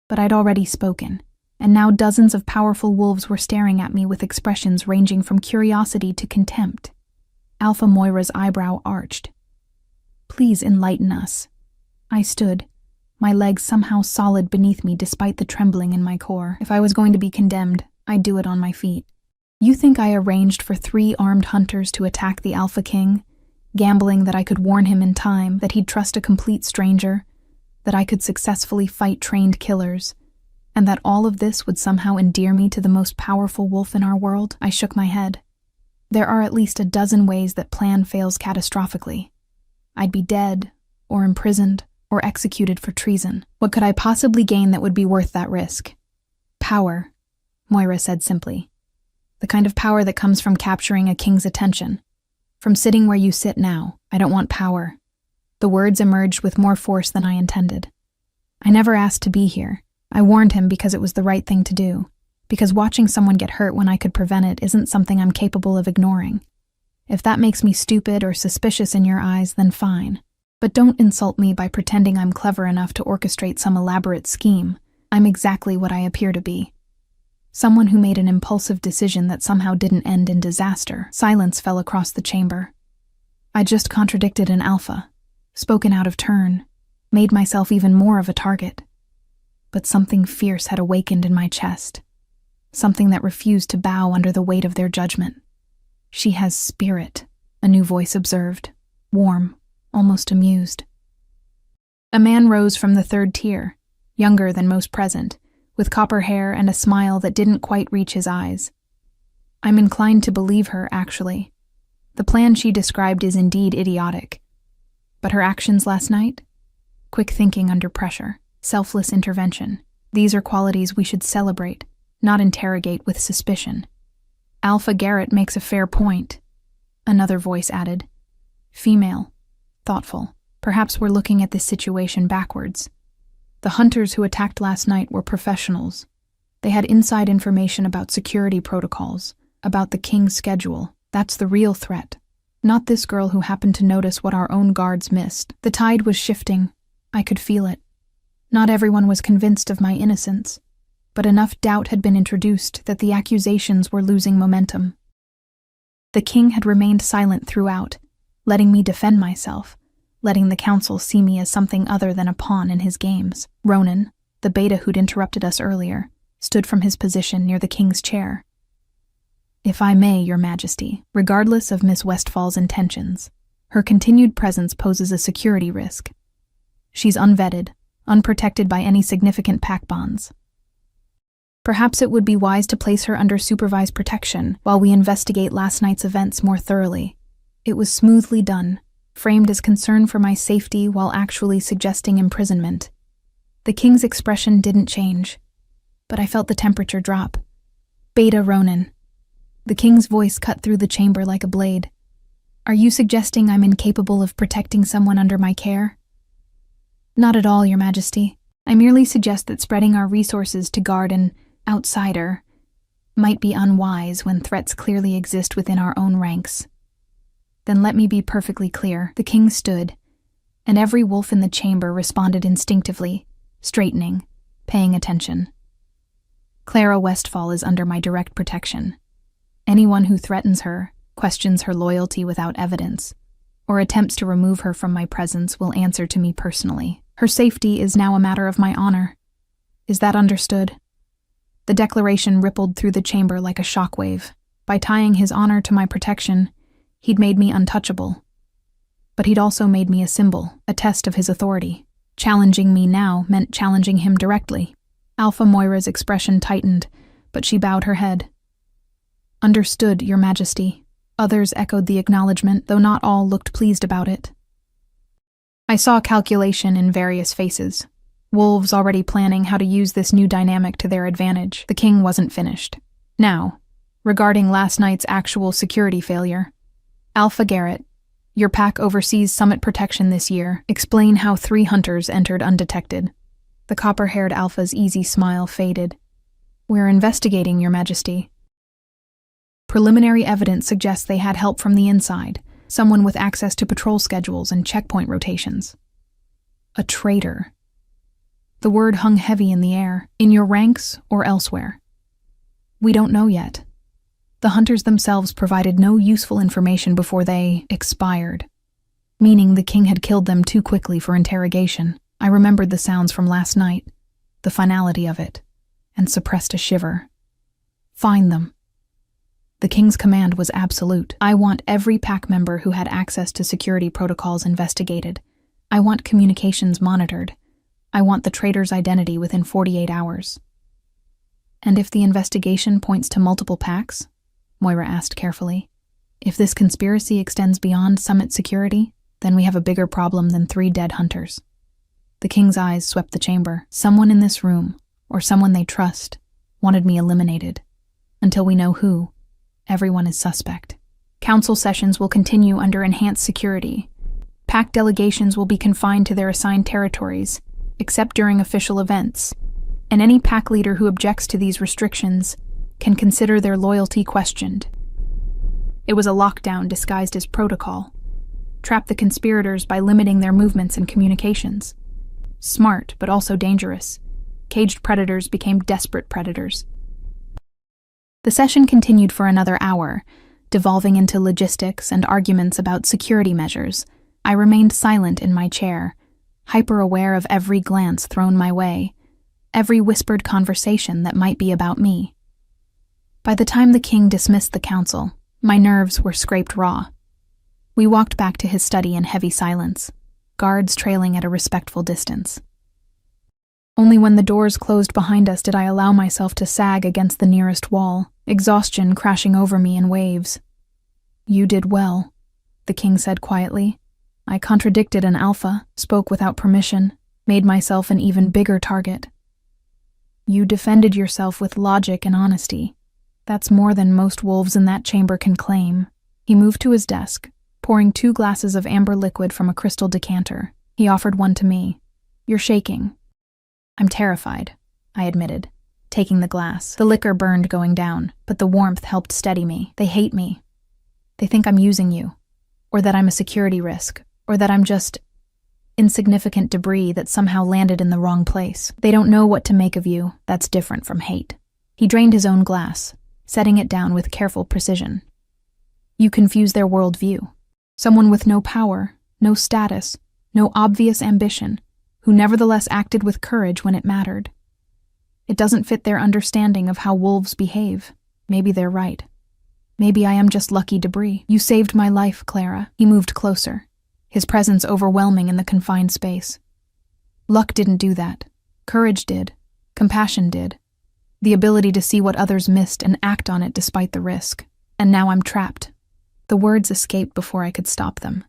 But I'd already spoken, and now dozens of powerful wolves were staring at me with expressions ranging from curiosity to contempt. Alpha Moira's eyebrow arched. Please enlighten us. I stood, my legs somehow solid beneath me despite the trembling in my core. If I was going to be condemned, I'd do it on my feet. You think I arranged for 3 armed hunters to attack the Alpha King, gambling that I could warn him in time, that he'd trust a complete stranger, that I could successfully fight trained killers, and that all of this would somehow endear me to the most powerful wolf in our world? I shook my head. There are at least a dozen ways that plan fails catastrophically. I'd be dead, or imprisoned, or executed for treason. What could I possibly gain that would be worth that risk? Power, Moira said simply. The kind of power that comes from capturing a king's attention. From sitting where you sit now. I don't want power. The words emerged with more force than I intended. I never asked to be here. I warned him because it was the right thing to do. Because watching someone get hurt when I could prevent it isn't something I'm capable of ignoring. If that makes me stupid or suspicious in your eyes, then fine. But don't insult me by pretending I'm clever enough to orchestrate some elaborate scheme. I'm exactly what I appear to be. Someone who made an impulsive decision that somehow didn't end in disaster. Silence fell across the chamber. I just contradicted an alpha, spoken out of turn, made myself even more of a target. But something fierce had awakened in my chest, something that refused to bow under the weight of their judgment. She has spirit, a new voice observed, warm, almost amused. A man rose from the 3rd tier, younger than most present, with copper hair and a smile that didn't quite reach his eyes. I'm inclined to believe her, actually. The plan she described is indeed idiotic. But her actions last night? Quick thinking under pressure, selfless intervention. These are qualities we should celebrate, not interrogate with suspicion. Alpha Garrett makes a fair point, another voice added. Female, thoughtful. Perhaps we're looking at this situation backwards. The hunters who attacked last night were professionals. They had inside information about security protocols, about the king's schedule. That's the real threat. Not this girl who happened to notice what our own guards missed. The tide was shifting. I could feel it. Not everyone was convinced of my innocence, but enough doubt had been introduced that the accusations were losing momentum. The king had remained silent throughout, letting me defend myself, letting the council see me as something other than a pawn in his games. Ronan, the beta who'd interrupted us earlier, stood from his position near the king's chair. If I may, Your Majesty, regardless of Miss Westfall's intentions, her continued presence poses a security risk. She's unvetted, unprotected by any significant pack bonds. Perhaps it would be wise to place her under supervised protection while we investigate last night's events more thoroughly. It was smoothly done, framed as concern for my safety while actually suggesting imprisonment. The king's expression didn't change, but I felt the temperature drop. Beta Ronin. The king's voice cut through the chamber like a blade. Are you suggesting I'm incapable of protecting someone under my care? Not at all, Your Majesty. I merely suggest that spreading our resources to guard an outsider might be unwise when threats clearly exist within our own ranks. Then let me be perfectly clear. The king stood, and every wolf in the chamber responded instinctively, straightening, paying attention. Clara Westfall is under my direct protection. Anyone who threatens her, questions her loyalty without evidence, or attempts to remove her from my presence will answer to me personally. Her safety is now a matter of my honor. Is that understood? The declaration rippled through the chamber like a shockwave. By tying his honor to my protection, he'd made me untouchable. But he'd also made me a symbol, a test of his authority. Challenging me now meant challenging him directly. Alpha Moira's expression tightened, but she bowed her head. Understood, Your Majesty. Others echoed the acknowledgement, though not all looked pleased about it. I saw calculation in various faces. Wolves already planning how to use this new dynamic to their advantage. The king wasn't finished. Now, regarding last night's actual security failure. Alpha Garrett, your pack oversees summit protection this year. Explain how 3 hunters entered undetected. The copper-haired Alpha's easy smile faded. We're investigating, Your Majesty. Preliminary evidence suggests they had help from the inside, someone with access to patrol schedules and checkpoint rotations. A traitor. The word hung heavy in the air, in your ranks or elsewhere. We don't know yet. The hunters themselves provided no useful information before they expired, meaning the king had killed them too quickly for interrogation. I remembered the sounds from last night, the finality of it, and suppressed a shiver. Find them. The king's command was absolute. I want every pack member who had access to security protocols investigated. I want communications monitored. I want the traitor's identity within 48 hours. And if the investigation points to multiple packs? Moira asked carefully. If this conspiracy extends beyond summit security, then we have a bigger problem than 3 dead hunters. The king's eyes swept the chamber. Someone in this room, or someone they trust, wanted me eliminated. Until we know who, everyone is suspect. Council sessions will continue under enhanced security. Pack delegations will be confined to their assigned territories, except during official events, and any pack leader who objects to these restrictions can consider their loyalty questioned. It was a lockdown disguised as protocol. Trap the conspirators by limiting their movements and communications. Smart, but also dangerous. Caged predators became desperate predators. The session continued for another hour, devolving into logistics and arguments about security measures. I remained silent in my chair, hyper-aware of every glance thrown my way, every whispered conversation that might be about me. By the time the king dismissed the council, my nerves were scraped raw. We walked back to his study in heavy silence, guards trailing at a respectful distance. Only when the doors closed behind us did I allow myself to sag against the nearest wall, exhaustion crashing over me in waves. You did well, the king said quietly. I contradicted an alpha, spoke without permission, made myself an even bigger target. You defended yourself with logic and honesty. That's more than most wolves in that chamber can claim. He moved to his desk, pouring 2 glasses of amber liquid from a crystal decanter. He offered one to me. You're shaking. I'm terrified, I admitted, taking the glass. The liquor burned going down, but the warmth helped steady me. They hate me. They think I'm using you, or that I'm a security risk, or that I'm just insignificant debris that somehow landed in the wrong place. They don't know what to make of you. That's different from hate. He drained his own glass, setting it down with careful precision. You confuse their worldview. Someone with no power, no status, no obvious ambition, who nevertheless acted with courage when it mattered. It doesn't fit their understanding of how wolves behave. Maybe they're right. Maybe I am just lucky debris. You saved my life, Clara. He moved closer, his presence overwhelming in the confined space. Luck didn't do that. Courage did. Compassion did. The ability to see what others missed and act on it despite the risk. And now I'm trapped. The words escaped before I could stop them.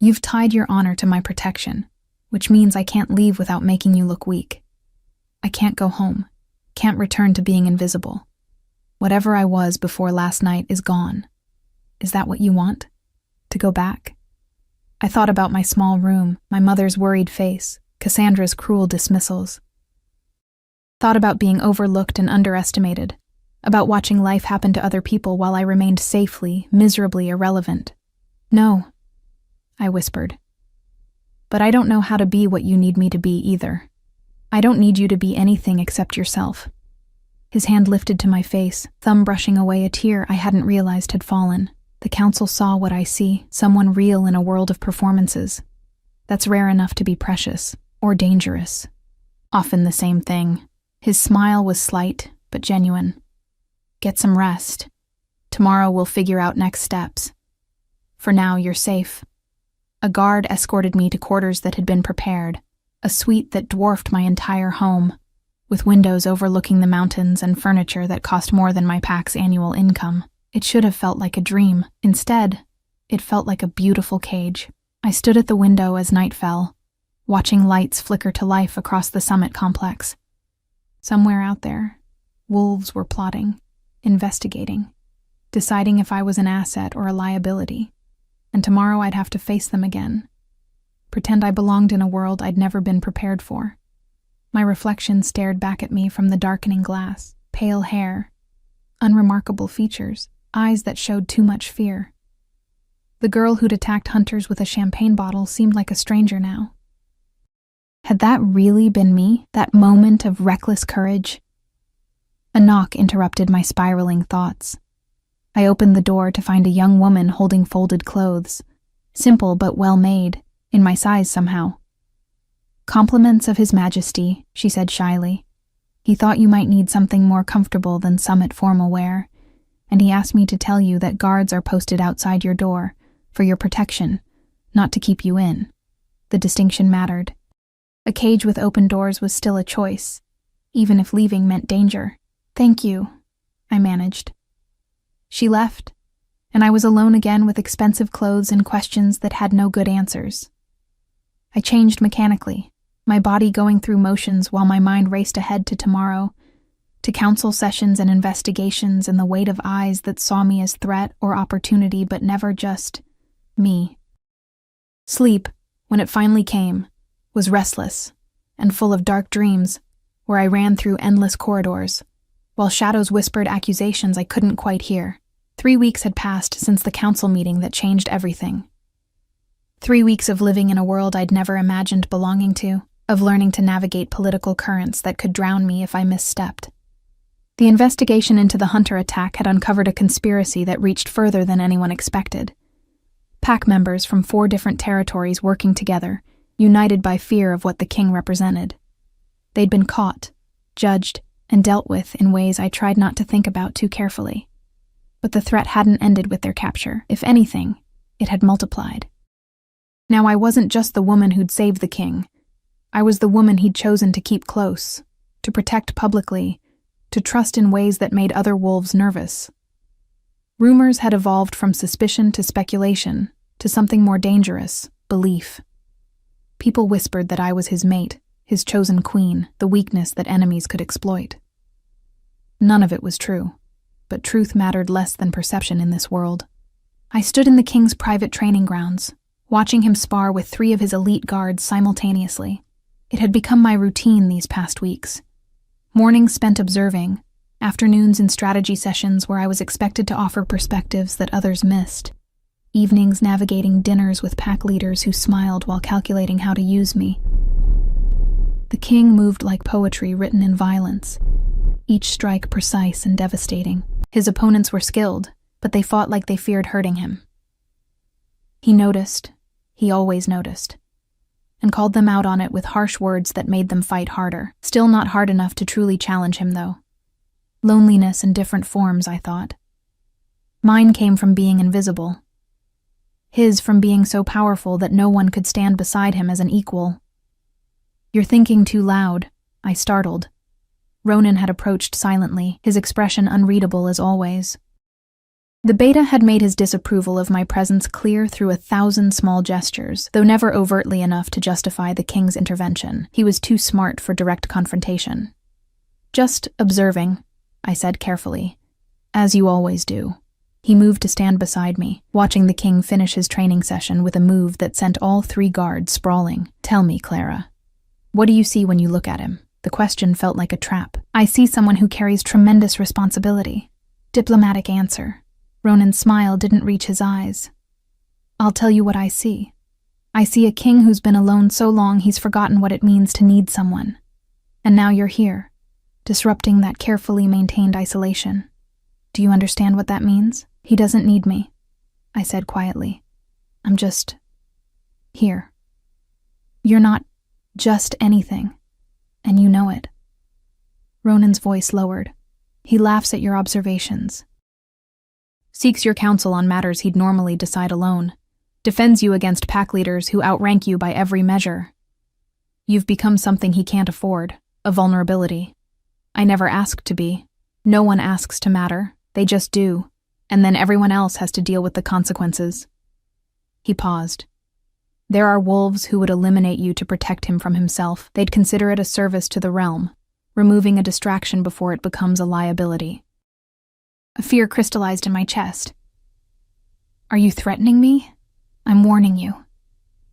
You've tied your honor to my protection, which means I can't leave without making you look weak. I can't go home, can't return to being invisible. Whatever I was before last night is gone. Is that what you want? To go back? I thought about my small room, my mother's worried face, Cassandra's cruel dismissals. Thought about being overlooked and underestimated, about watching life happen to other people while I remained safely, miserably irrelevant. No, I whispered. But I don't know how to be what you need me to be either. I don't need you to be anything except yourself. His hand lifted to my face, thumb brushing away a tear I hadn't realized had fallen. The council saw what I see, someone real in a world of performances. That's rare enough to be precious, or dangerous. Often the same thing. His smile was slight, but genuine. Get some rest. Tomorrow we'll figure out next steps. For now, you're safe. A guard escorted me to quarters that had been prepared, a suite that dwarfed my entire home, with windows overlooking the mountains and furniture that cost more than my pack's annual income. It should have felt like a dream. Instead, it felt like a beautiful cage. I stood at the window as night fell, watching lights flicker to life across the summit complex. Somewhere out there, wolves were plotting, investigating, deciding if I was an asset or a liability. And tomorrow I'd have to face them again. Pretend I belonged in a world I'd never been prepared for. My reflection stared back at me from the darkening glass, pale hair, unremarkable features, eyes that showed too much fear. The girl who'd attacked hunters with a champagne bottle seemed like a stranger now. Had that really been me, that moment of reckless courage? A knock interrupted my spiraling thoughts. I opened the door to find a young woman holding folded clothes, simple but well-made, in my size somehow. Compliments of His Majesty, she said shyly. He thought you might need something more comfortable than summit formal wear, and he asked me to tell you that guards are posted outside your door, for your protection, not to keep you in. The distinction mattered. A cage with open doors was still a choice, even if leaving meant danger. Thank you, I managed. She left, and I was alone again with expensive clothes and questions that had no good answers. I changed mechanically, my body going through motions while my mind raced ahead to tomorrow, to council sessions and investigations and the weight of eyes that saw me as threat or opportunity but never just me. Sleep, when it finally came, was restless and full of dark dreams where I ran through endless corridors, while shadows whispered accusations I couldn't quite hear. 3 weeks had passed since the council meeting that changed everything. 3 weeks of living in a world I'd never imagined belonging to, of learning to navigate political currents that could drown me if I misstepped. The investigation into the Hunter attack had uncovered a conspiracy that reached further than anyone expected. Pack members from 4 different territories working together, united by fear of what the king represented. They'd been caught, judged, and dealt with in ways I tried not to think about too carefully. But the threat hadn't ended with their capture. If anything, it had multiplied. Now I wasn't just the woman who'd saved the king. I was the woman he'd chosen to keep close, to protect publicly, to trust in ways that made other wolves nervous. Rumors had evolved from suspicion to speculation, to something more dangerous, belief. People whispered that I was his mate, his chosen queen, the weakness that enemies could exploit. None of it was true. But truth mattered less than perception in this world. I stood in the king's private training grounds, watching him spar with 3 of his elite guards simultaneously. It had become my routine these past weeks. Mornings spent observing, afternoons in strategy sessions where I was expected to offer perspectives that others missed, evenings navigating dinners with pack leaders who smiled while calculating how to use me. The king moved like poetry written in violence, each strike precise and devastating. His opponents were skilled, but they fought like they feared hurting him. He noticed, he always noticed, and called them out on it with harsh words that made them fight harder. Still not hard enough to truly challenge him, though. Loneliness in different forms, I thought. Mine came from being invisible. His from being so powerful that no one could stand beside him as an equal. "You're thinking too loud," I startled. Ronan had approached silently, his expression unreadable as always. The beta had made his disapproval of my presence clear through 1,000 small gestures, though never overtly enough to justify the king's intervention. He was too smart for direct confrontation. "Just observing," I said carefully, "as you always do." He moved to stand beside me, watching the king finish his training session with a move that sent all 3 guards sprawling. "Tell me, Clara, what do you see when you look at him?" The question felt like a trap. "I see someone who carries tremendous responsibility." Diplomatic answer. Ronan's smile didn't reach his eyes. "I'll tell you what I see. I see a king who's been alone so long he's forgotten what it means to need someone. And now you're here, disrupting that carefully maintained isolation. Do you understand what that means?" "He doesn't need me," I said quietly. "I'm just here." "You're not just anything, and you know it." Ronan's voice lowered. "He laughs at your observations. Seeks your counsel on matters he'd normally decide alone. Defends you against pack leaders who outrank you by every measure. You've become something he can't afford, a vulnerability. I never asked to be. No one asks to matter, they just do, and then everyone else has to deal with the consequences." He paused. "There are wolves who would eliminate you to protect him from himself. They'd consider it a service to the realm, removing a distraction before it becomes a liability." A fear crystallized in my chest. "Are you threatening me?" "I'm warning you."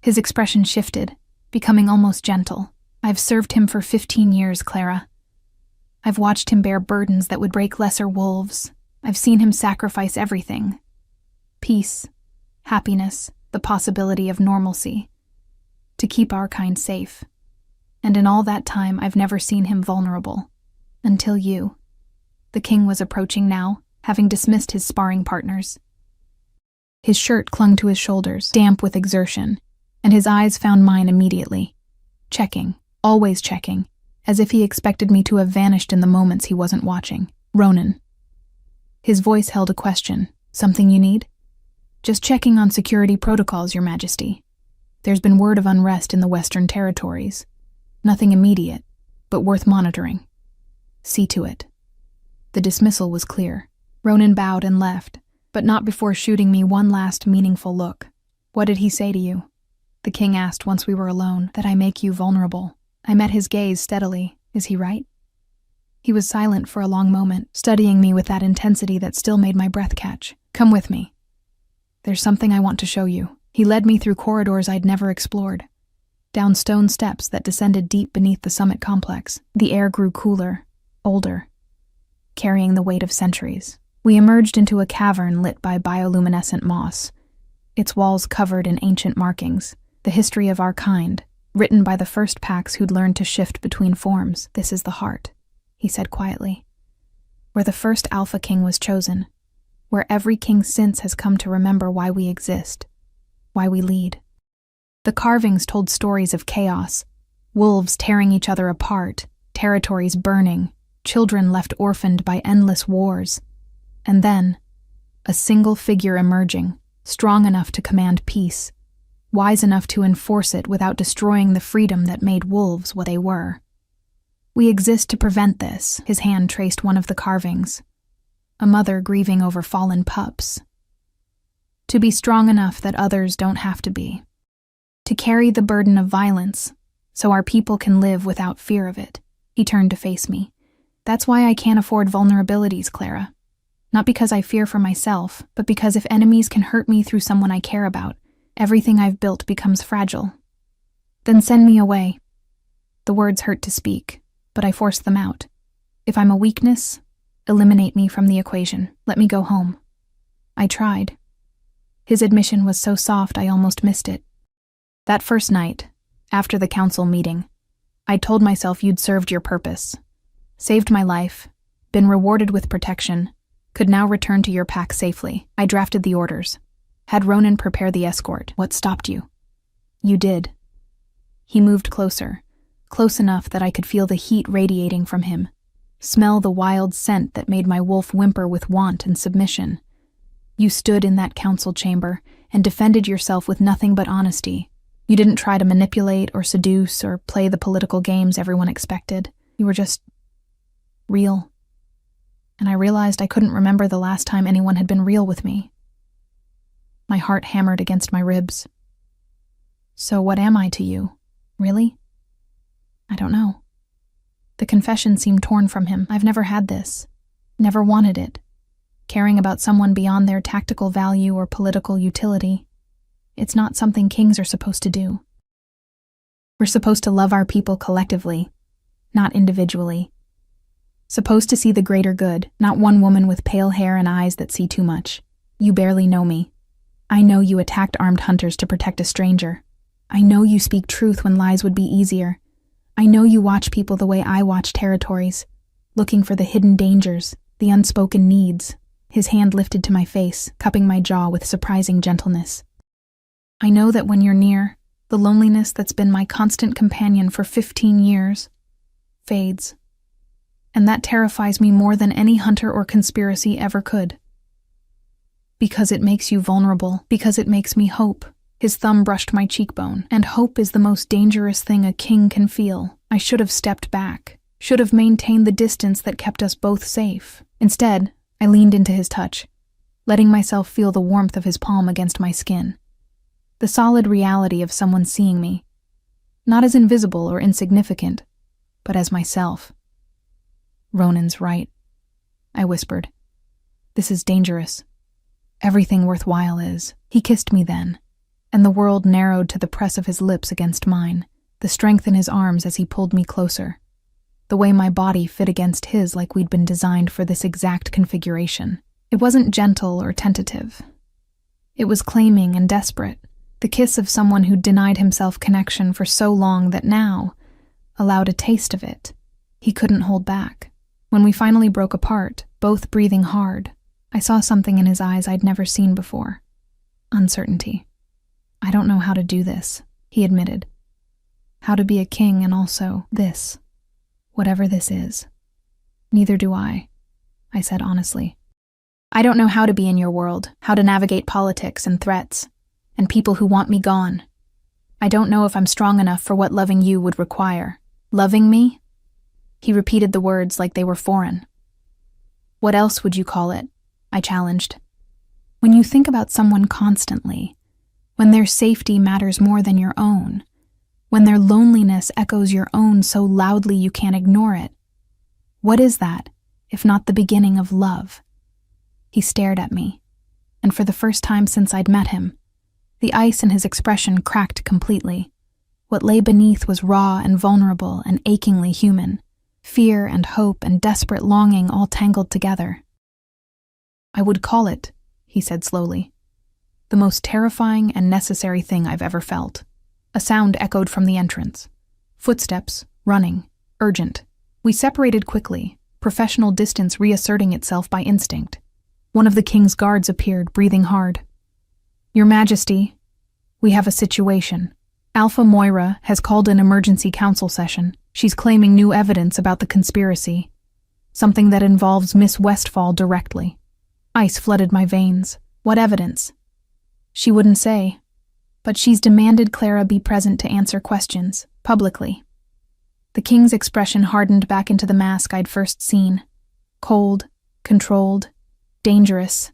His expression shifted, becoming almost gentle. "I've served him for 15 years, Clara. I've watched him bear burdens that would break lesser wolves. I've seen him sacrifice everything. Peace, happiness, the possibility of normalcy, to keep our kind safe. And in all that time, I've never seen him vulnerable. Until you." The king was approaching now, having dismissed his sparring partners. His shirt clung to his shoulders, damp with exertion, and his eyes found mine immediately. Checking, always checking, as if he expected me to have vanished in the moments he wasn't watching. "Ronan." His voice held a question. "Something you need?" "Just checking on security protocols, Your Majesty. There's been word of unrest in the Western Territories. Nothing immediate, but worth monitoring. See to it." The dismissal was clear. Ronan bowed and left, but not before shooting me one last meaningful look. "What did he say to you?" the king asked once we were alone. "That I make you vulnerable." I met his gaze steadily. "Is he right?" He was silent for a long moment, studying me with that intensity that still made my breath catch. "Come with me. There's something I want to show you." He led me through corridors I'd never explored, down stone steps that descended deep beneath the summit complex. The air grew cooler, older, carrying the weight of centuries. We emerged into a cavern lit by bioluminescent moss, its walls covered in ancient markings, the history of our kind, written by the first packs who'd learned to shift between forms. "This is the heart," he said quietly, "where the first Alpha King was chosen, where every king since has come to remember why we exist, why we lead." The carvings told stories of chaos, wolves tearing each other apart, territories burning, children left orphaned by endless wars. And then, a single figure emerging, strong enough to command peace, wise enough to enforce it without destroying the freedom that made wolves what they were. "We exist to prevent this," his hand traced one of the carvings. A mother grieving over fallen pups. "To be strong enough that others don't have to be. To carry the burden of violence, so our people can live without fear of it." He turned to face me. "That's why I can't afford vulnerabilities, Clara. Not because I fear for myself, but because if enemies can hurt me through someone I care about, everything I've built becomes fragile. Then send me away." The words hurt to speak, but I forced them out. "If I'm a weakness, eliminate me from the equation. Let me go home." I tried. His admission was so soft I almost missed it. That first night, after the council meeting, I told myself you'd served your purpose, saved my life, been rewarded with protection, could now return to your pack safely. I drafted the orders, had Ronan prepare the escort. What stopped you? You did. He moved closer, close enough that I could feel the heat radiating from him, smell the wild scent that made my wolf whimper with want and submission. You stood in that council chamber and defended yourself with nothing but honesty, You didn't try to manipulate or seduce or play the political games everyone expected. You were just real. And I realized I couldn't remember the last time anyone had been real with me. My heart hammered against my ribs. So what am I to you? Really? I don't know. The confession seemed torn from him. I've never had this. Never wanted it. Caring about someone beyond their tactical value or political utility. It's not something kings are supposed to do. We're supposed to love our people collectively, not individually. Supposed to see the greater good, not one woman with pale hair and eyes that see too much. You barely know me. I know you attacked armed hunters to protect a stranger. I know you speak truth when lies would be easier. I know you watch people the way I watch territories, looking for the hidden dangers, the unspoken needs. His hand lifted to my face, cupping my jaw with surprising gentleness. I know that when you're near, the loneliness that's been my constant companion for 15 years fades. And that terrifies me more than any hunter or conspiracy ever could. Because it makes you vulnerable, because it makes me hope. His thumb brushed my cheekbone, and hope is the most dangerous thing a king can feel. I should have stepped back, should have maintained the distance that kept us both safe. Instead, I leaned into his touch, letting myself feel the warmth of his palm against my skin. The solid reality of someone seeing me, not as invisible or insignificant, but as myself. Ronan's right, I whispered. This is dangerous. Everything worthwhile is. He kissed me then, and the world narrowed to the press of his lips against mine, the strength in his arms as he pulled me closer, the way my body fit against his like we'd been designed for this exact configuration. It wasn't gentle or tentative. It was claiming and desperate, the kiss of someone who'd denied himself connection for so long that now, allowed a taste of it, he couldn't hold back. When we finally broke apart, both breathing hard, I saw something in his eyes I'd never seen before. Uncertainty. I don't know how to do this, he admitted. How to be a king and also this. Whatever this is. Neither do I said honestly. I don't know how to be in your world, how to navigate politics and threats, and people who want me gone. I don't know if I'm strong enough for what loving you would require. Loving me? He repeated the words like they were foreign. What else would you call it? I challenged. When you think about someone constantly, when their safety matters more than your own, when their loneliness echoes your own so loudly you can't ignore it, what is that, if not the beginning of love? He stared at me, and for the first time since I'd met him, the ice in his expression cracked completely. What lay beneath was raw and vulnerable and achingly human, fear and hope and desperate longing all tangled together. I would call it, he said slowly, the most terrifying and necessary thing I've ever felt. A sound echoed from the entrance. Footsteps, running, urgent. We separated quickly, professional distance reasserting itself by instinct. One of the king's guards appeared, breathing hard. Your Majesty, we have a situation. Alpha Moira has called an emergency council session. She's claiming new evidence about the conspiracy. Something that involves Miss Westfall directly. Ice flooded my veins. What evidence? She wouldn't say. But she's demanded Clara be present to answer questions, publicly. The king's expression hardened back into the mask I'd first seen. Cold, controlled, dangerous.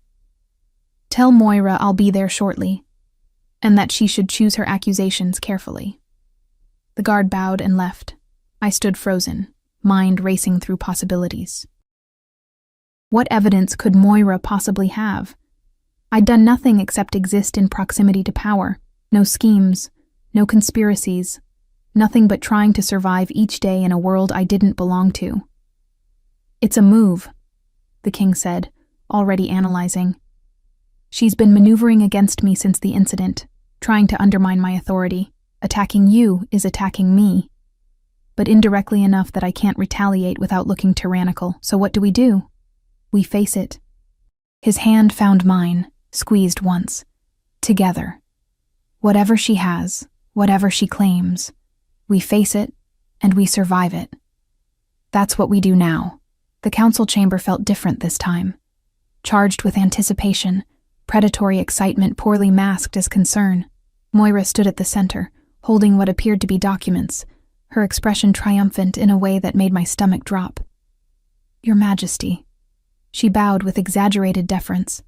Tell Moira I'll be there shortly, and that she should choose her accusations carefully. The guard bowed and left. I stood frozen, mind racing through possibilities. What evidence could Moira possibly have? I'd done nothing except exist in proximity to power. No schemes, no conspiracies, nothing but trying to survive each day in a world I didn't belong to. It's a move, the king said, already analyzing. She's been maneuvering against me since the incident, trying to undermine my authority. Attacking you is attacking me. But indirectly enough that I can't retaliate without looking tyrannical, so what do? We face it. His hand found mine, squeezed once. Together. Whatever she has, whatever she claims, we face it and we survive it. That's what we do now. The council chamber felt different this time. Charged with anticipation, predatory excitement poorly masked as concern. Moira stood at the center, holding what appeared to be documents, her expression triumphant in a way that made my stomach drop. "Your Majesty." She bowed with exaggerated deference.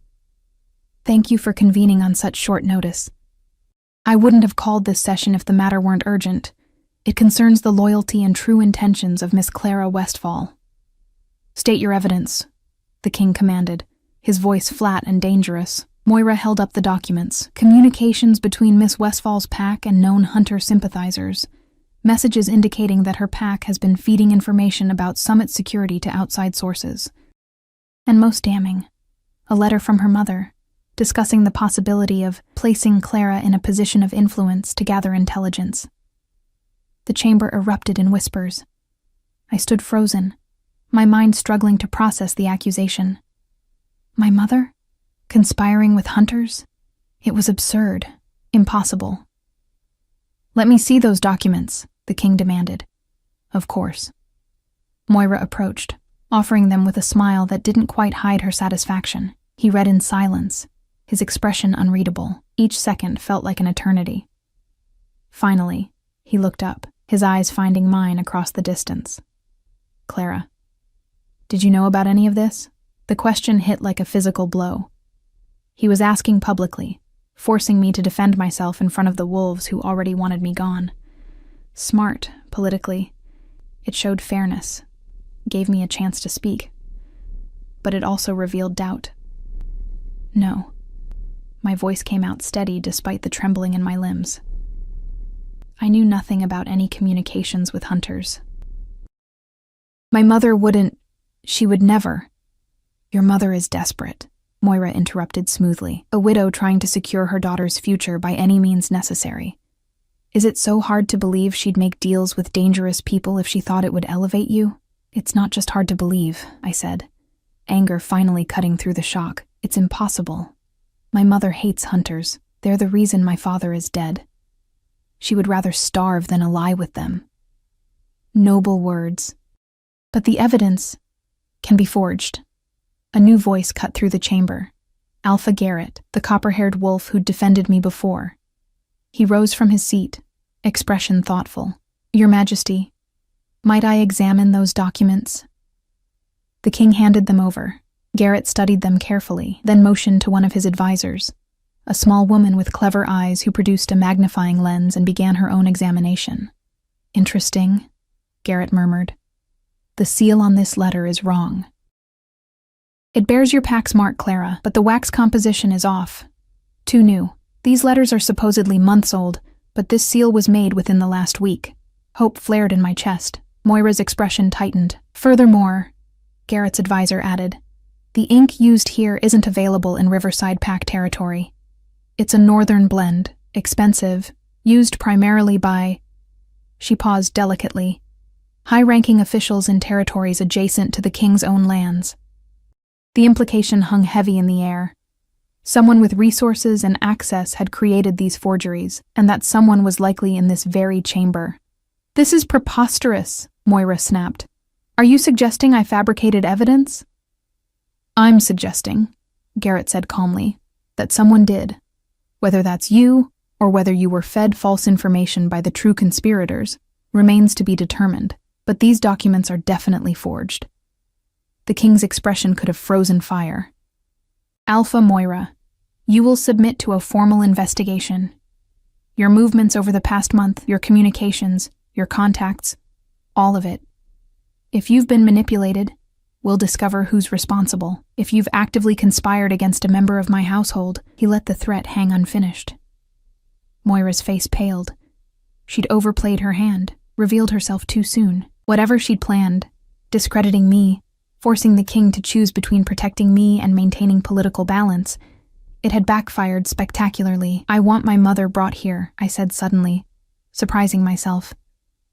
"Thank you for convening on such short notice. I wouldn't have called this session if the matter weren't urgent. It concerns the loyalty and true intentions of Miss Clara Westfall." "State your evidence," the king commanded, his voice flat and dangerous. Moira held up the documents, communications between Miss Westfall's pack and known hunter sympathizers, messages indicating that her pack has been feeding information about Summit security to outside sources. And most damning, a letter from her mother, discussing the possibility of placing Clara in a position of influence to gather intelligence. The chamber erupted in whispers. I stood frozen, my mind struggling to process the accusation. My mother? Conspiring with hunters? It was absurd, impossible. "Let me see those documents," the king demanded. Of course. Moira approached, offering them with a smile that didn't quite hide her satisfaction. He read in silence, his expression unreadable. Each second felt like an eternity. Finally, he looked up, his eyes finding mine across the distance. "Clara, did you know about any of this?" The question hit like a physical blow. He was asking publicly, forcing me to defend myself in front of the wolves who already wanted me gone. Smart, politically. It showed fairness, gave me a chance to speak. But it also revealed doubt. No. My voice came out steady despite the trembling in my limbs. I knew nothing about any communications with hunters. My mother wouldn't. She would never. "Your mother is desperate," Moira interrupted smoothly, a widow trying to secure her daughter's future by any means necessary. "Is it so hard to believe she'd make deals with dangerous people if she thought it would elevate you?" "It's not just hard to believe," I said, anger finally cutting through the shock. "It's impossible. My mother hates hunters. They're the reason my father is dead. She would rather starve than ally with them." Noble words. But the evidence can be forged. A new voice cut through the chamber. Alpha Garrett, the copper-haired wolf who'd defended me before. He rose from his seat, expression thoughtful. "Your Majesty, might I examine those documents?" The king handed them over. Garrett studied them carefully, then motioned to one of his advisors, a small woman with clever eyes who produced a magnifying lens and began her own examination. "Interesting," Garrett murmured. "The seal on this letter is wrong. It bears your pack's mark, Clara, but the wax composition is off. Too new. These letters are supposedly months old, but this seal was made within the last week." Hope flared in my chest. Moira's expression tightened. "Furthermore," Garrett's advisor added, "the ink used here isn't available in Riverside Pack territory. It's a northern blend, expensive, used primarily by—" She paused delicately. "High-ranking officials in territories adjacent to the king's own lands." The implication hung heavy in the air. Someone with resources and access had created these forgeries, and that someone was likely in this very chamber. "This is preposterous," Moira snapped. "Are you suggesting I fabricated evidence?" "I'm suggesting," Garrett said calmly, "that someone did. Whether that's you, or whether you were fed false information by the true conspirators, remains to be determined, but these documents are definitely forged." The king's expression could have frozen fire. "Alpha Moira, you will submit to a formal investigation. Your movements over the past month, your communications, your contacts, all of it. If you've been manipulated, we'll discover who's responsible. If you've actively conspired against a member of my household," he let the threat hang unfinished. Moira's face paled. She'd overplayed her hand, revealed herself too soon. Whatever she'd planned, discrediting me, forcing the king to choose between protecting me and maintaining political balance, it had backfired spectacularly. "I want my mother brought here," I said suddenly, surprising myself.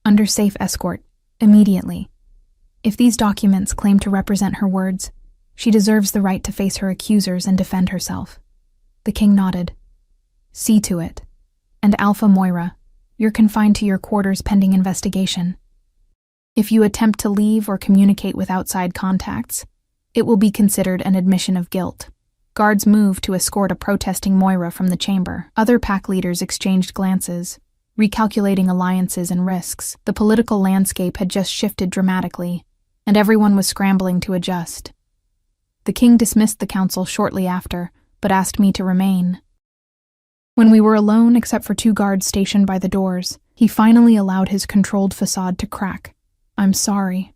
"Under safe escort, immediately. If these documents claim to represent her words, she deserves the right to face her accusers and defend herself." The king nodded. "See to it. And Alpha Moira, you're confined to your quarters pending investigation. If you attempt to leave or communicate with outside contacts, it will be considered an admission of guilt." Guards moved to escort a protesting Moira from the chamber. Other pack leaders exchanged glances, recalculating alliances and risks. The political landscape had just shifted dramatically, and everyone was scrambling to adjust. The king dismissed the council shortly after, but asked me to remain. When we were alone except for 2 guards stationed by the doors, he finally allowed his controlled facade to crack. "I'm sorry."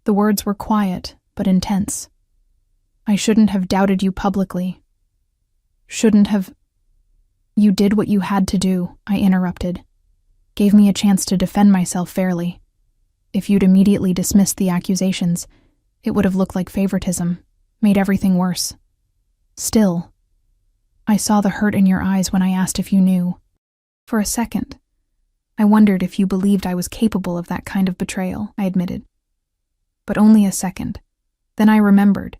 The words were quiet, but intense. "I shouldn't have doubted you publicly. Shouldn't have—" "You did what you had to do," I interrupted. "Gave me a chance to defend myself fairly. If you'd immediately dismissed the accusations, it would have looked like favoritism, made everything worse. Still, I saw the hurt in your eyes when I asked if you knew. For a second, I wondered if you believed I was capable of that kind of betrayal," I admitted. "But only a second. Then I remembered.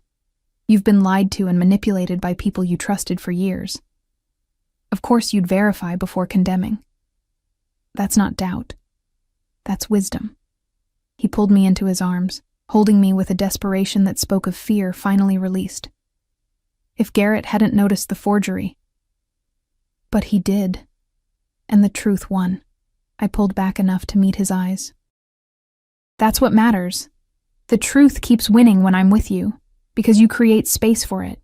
You've been lied to and manipulated by people you trusted for years. Of course you'd verify before condemning. That's not doubt. That's wisdom." He pulled me into his arms, holding me with a desperation that spoke of fear finally released. If Garrett hadn't noticed the forgery. But he did, and the truth won. I pulled back enough to meet his eyes. "That's what matters. The truth keeps winning when I'm with you, because you create space for it.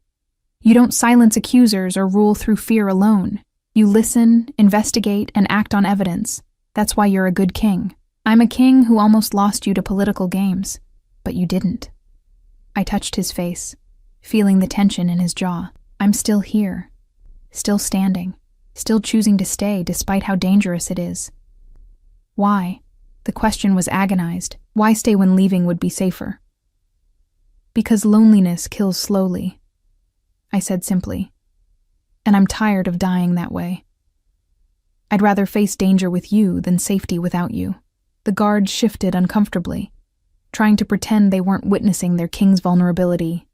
You don't silence accusers or rule through fear alone. You listen, investigate, and act on evidence. That's why you're a good king. I'm a king who almost lost you to political games, but you didn't." I touched his face, feeling the tension in his jaw. I'm still here, still standing, still choosing to stay despite how dangerous it is. Why? The question was agonized. Why stay when leaving would be safer? "Because loneliness kills slowly," I said simply. "And I'm tired of dying that way. I'd rather face danger with you than safety without you." The guards shifted uncomfortably, trying to pretend they weren't witnessing their king's vulnerability.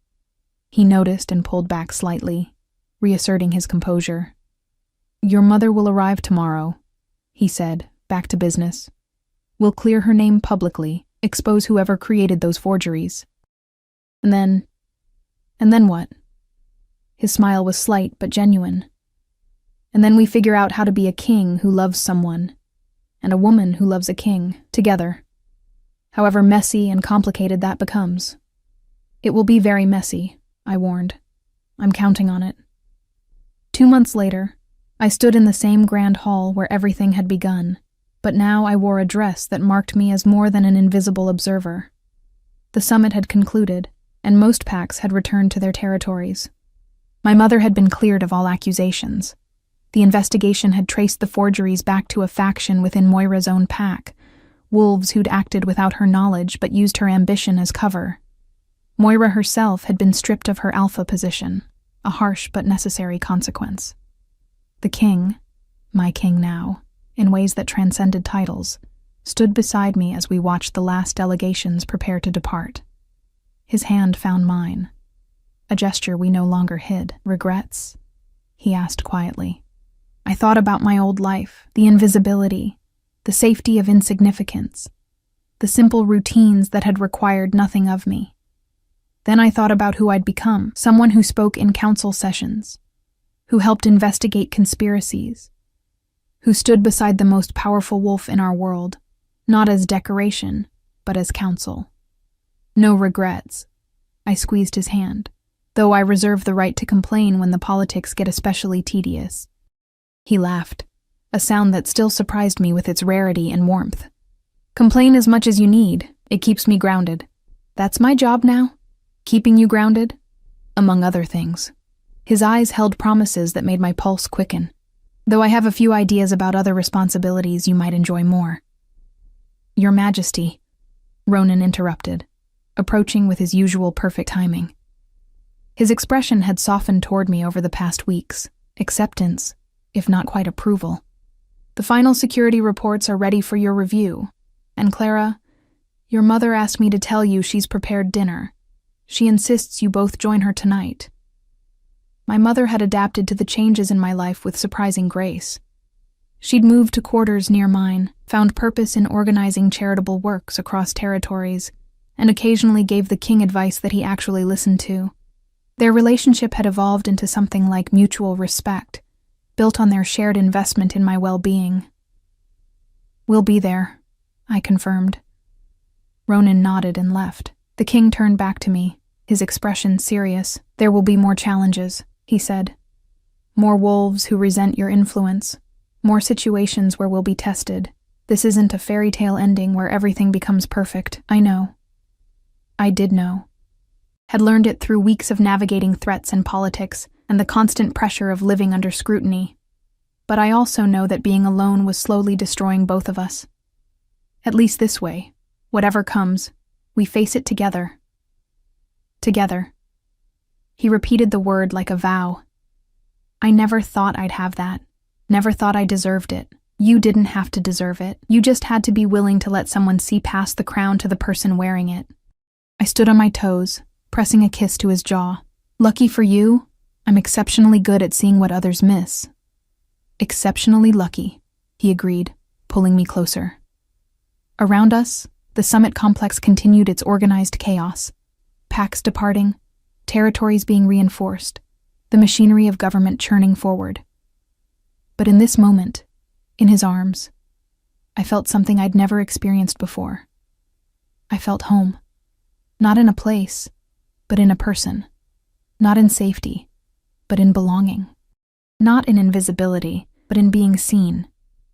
He noticed and pulled back slightly, reasserting his composure. "Your mother will arrive tomorrow," he said, back to business. "We'll clear her name publicly, expose whoever created those forgeries. And then what?" His smile was slight but genuine. "And then we figure out how to be a king who loves someone, and a woman who loves a king, together. However messy and complicated that becomes. It will be very messy," I warned. "I'm counting on it." 2 months later, I stood in the same grand hall where everything had begun, but now I wore a dress that marked me as more than an invisible observer. The summit had concluded, and most packs had returned to their territories. My mother had been cleared of all accusations. The investigation had traced the forgeries back to a faction within Moira's own pack, wolves who'd acted without her knowledge but used her ambition as cover. Moira herself had been stripped of her alpha position, a harsh but necessary consequence. The king, my king now, in ways that transcended titles, stood beside me as we watched the last delegations prepare to depart. His hand found mine, a gesture we no longer hid. "Regrets?" he asked quietly. I thought about my old life, the invisibility, the safety of insignificance, the simple routines that had required nothing of me. Then I thought about who I'd become, someone who spoke in council sessions, who helped investigate conspiracies, who stood beside the most powerful wolf in our world, not as decoration, but as counsel. No regrets. I squeezed his hand, though I reserve the right to complain when the politics get especially tedious. He laughed, a sound that still surprised me with its rarity and warmth. "Complain as much as you need. It keeps me grounded. That's my job now, keeping you grounded, among other things." His eyes held promises that made my pulse quicken, though I have a few ideas about other responsibilities you might enjoy more. "Your Majesty," Ronan interrupted, approaching with his usual perfect timing. His expression had softened toward me over the past weeks, acceptance, if not quite approval. "The final security reports are ready for your review, and Clara, your mother asked me to tell you she's prepared dinner. She insists you both join her tonight." My mother had adapted to the changes in my life with surprising grace. She'd moved to quarters near mine, found purpose in organizing charitable works across territories, and occasionally gave the king advice that he actually listened to. Their relationship had evolved into something like mutual respect, built on their shared investment in my well-being. We'll be there, I confirmed. Ronan nodded and left. The king turned back to me, his expression serious. There will be more challenges, he said. More wolves who resent your influence. More situations where we'll be tested. This isn't a fairy tale ending where everything becomes perfect. I know. I did know. Had learned it through weeks of navigating threats and politics and the constant pressure of living under scrutiny. But I also know that being alone was slowly destroying both of us. At least this way, whatever comes, we face it together. Together. He repeated the word like a vow. I never thought I'd have that. Never thought I deserved it. You didn't have to deserve it. You just had to be willing to let someone see past the crown to the person wearing it. I stood on my toes, pressing a kiss to his jaw. Lucky for you, I'm exceptionally good at seeing what others miss. Exceptionally lucky, he agreed, pulling me closer. Around us, the summit complex continued its organized chaos. Packs departing, territories being reinforced, the machinery of government churning forward. But in this moment, in his arms, I felt something I'd never experienced before. I felt home. Not in a place, but in a person. Not in safety, but in belonging. Not in invisibility, but in being seen,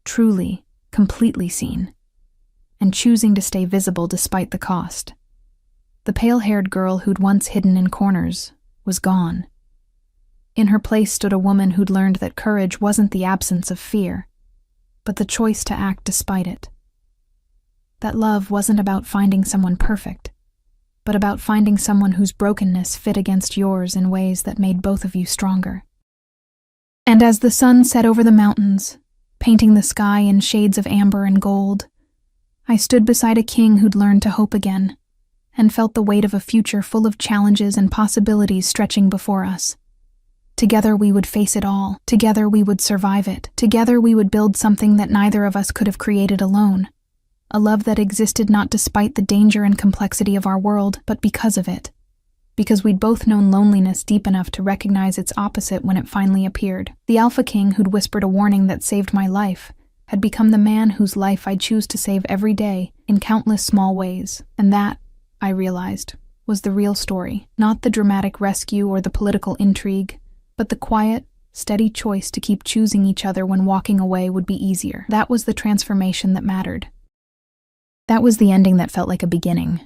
truly, completely seen, and choosing to stay visible despite the cost. The pale-haired girl who'd once hidden in corners was gone. In her place stood a woman who'd learned that courage wasn't the absence of fear, but the choice to act despite it. That love wasn't about finding someone perfect, but about finding someone whose brokenness fit against yours in ways that made both of you stronger. And as the sun set over the mountains, painting the sky in shades of amber and gold, I stood beside a king who'd learned to hope again, and felt the weight of a future full of challenges and possibilities stretching before us. Together we would face it all. Together we would survive it. Together we would build something that neither of us could have created alone. A love that existed not despite the danger and complexity of our world, but because of it. Because we'd both known loneliness deep enough to recognize its opposite when it finally appeared. The Alpha King who'd whispered a warning that saved my life had become the man whose life I'd choose to save every day in countless small ways. And that, I realized, was the real story. Not the dramatic rescue or the political intrigue, but the quiet, steady choice to keep choosing each other when walking away would be easier. That was the transformation that mattered. That was the ending that felt like a beginning.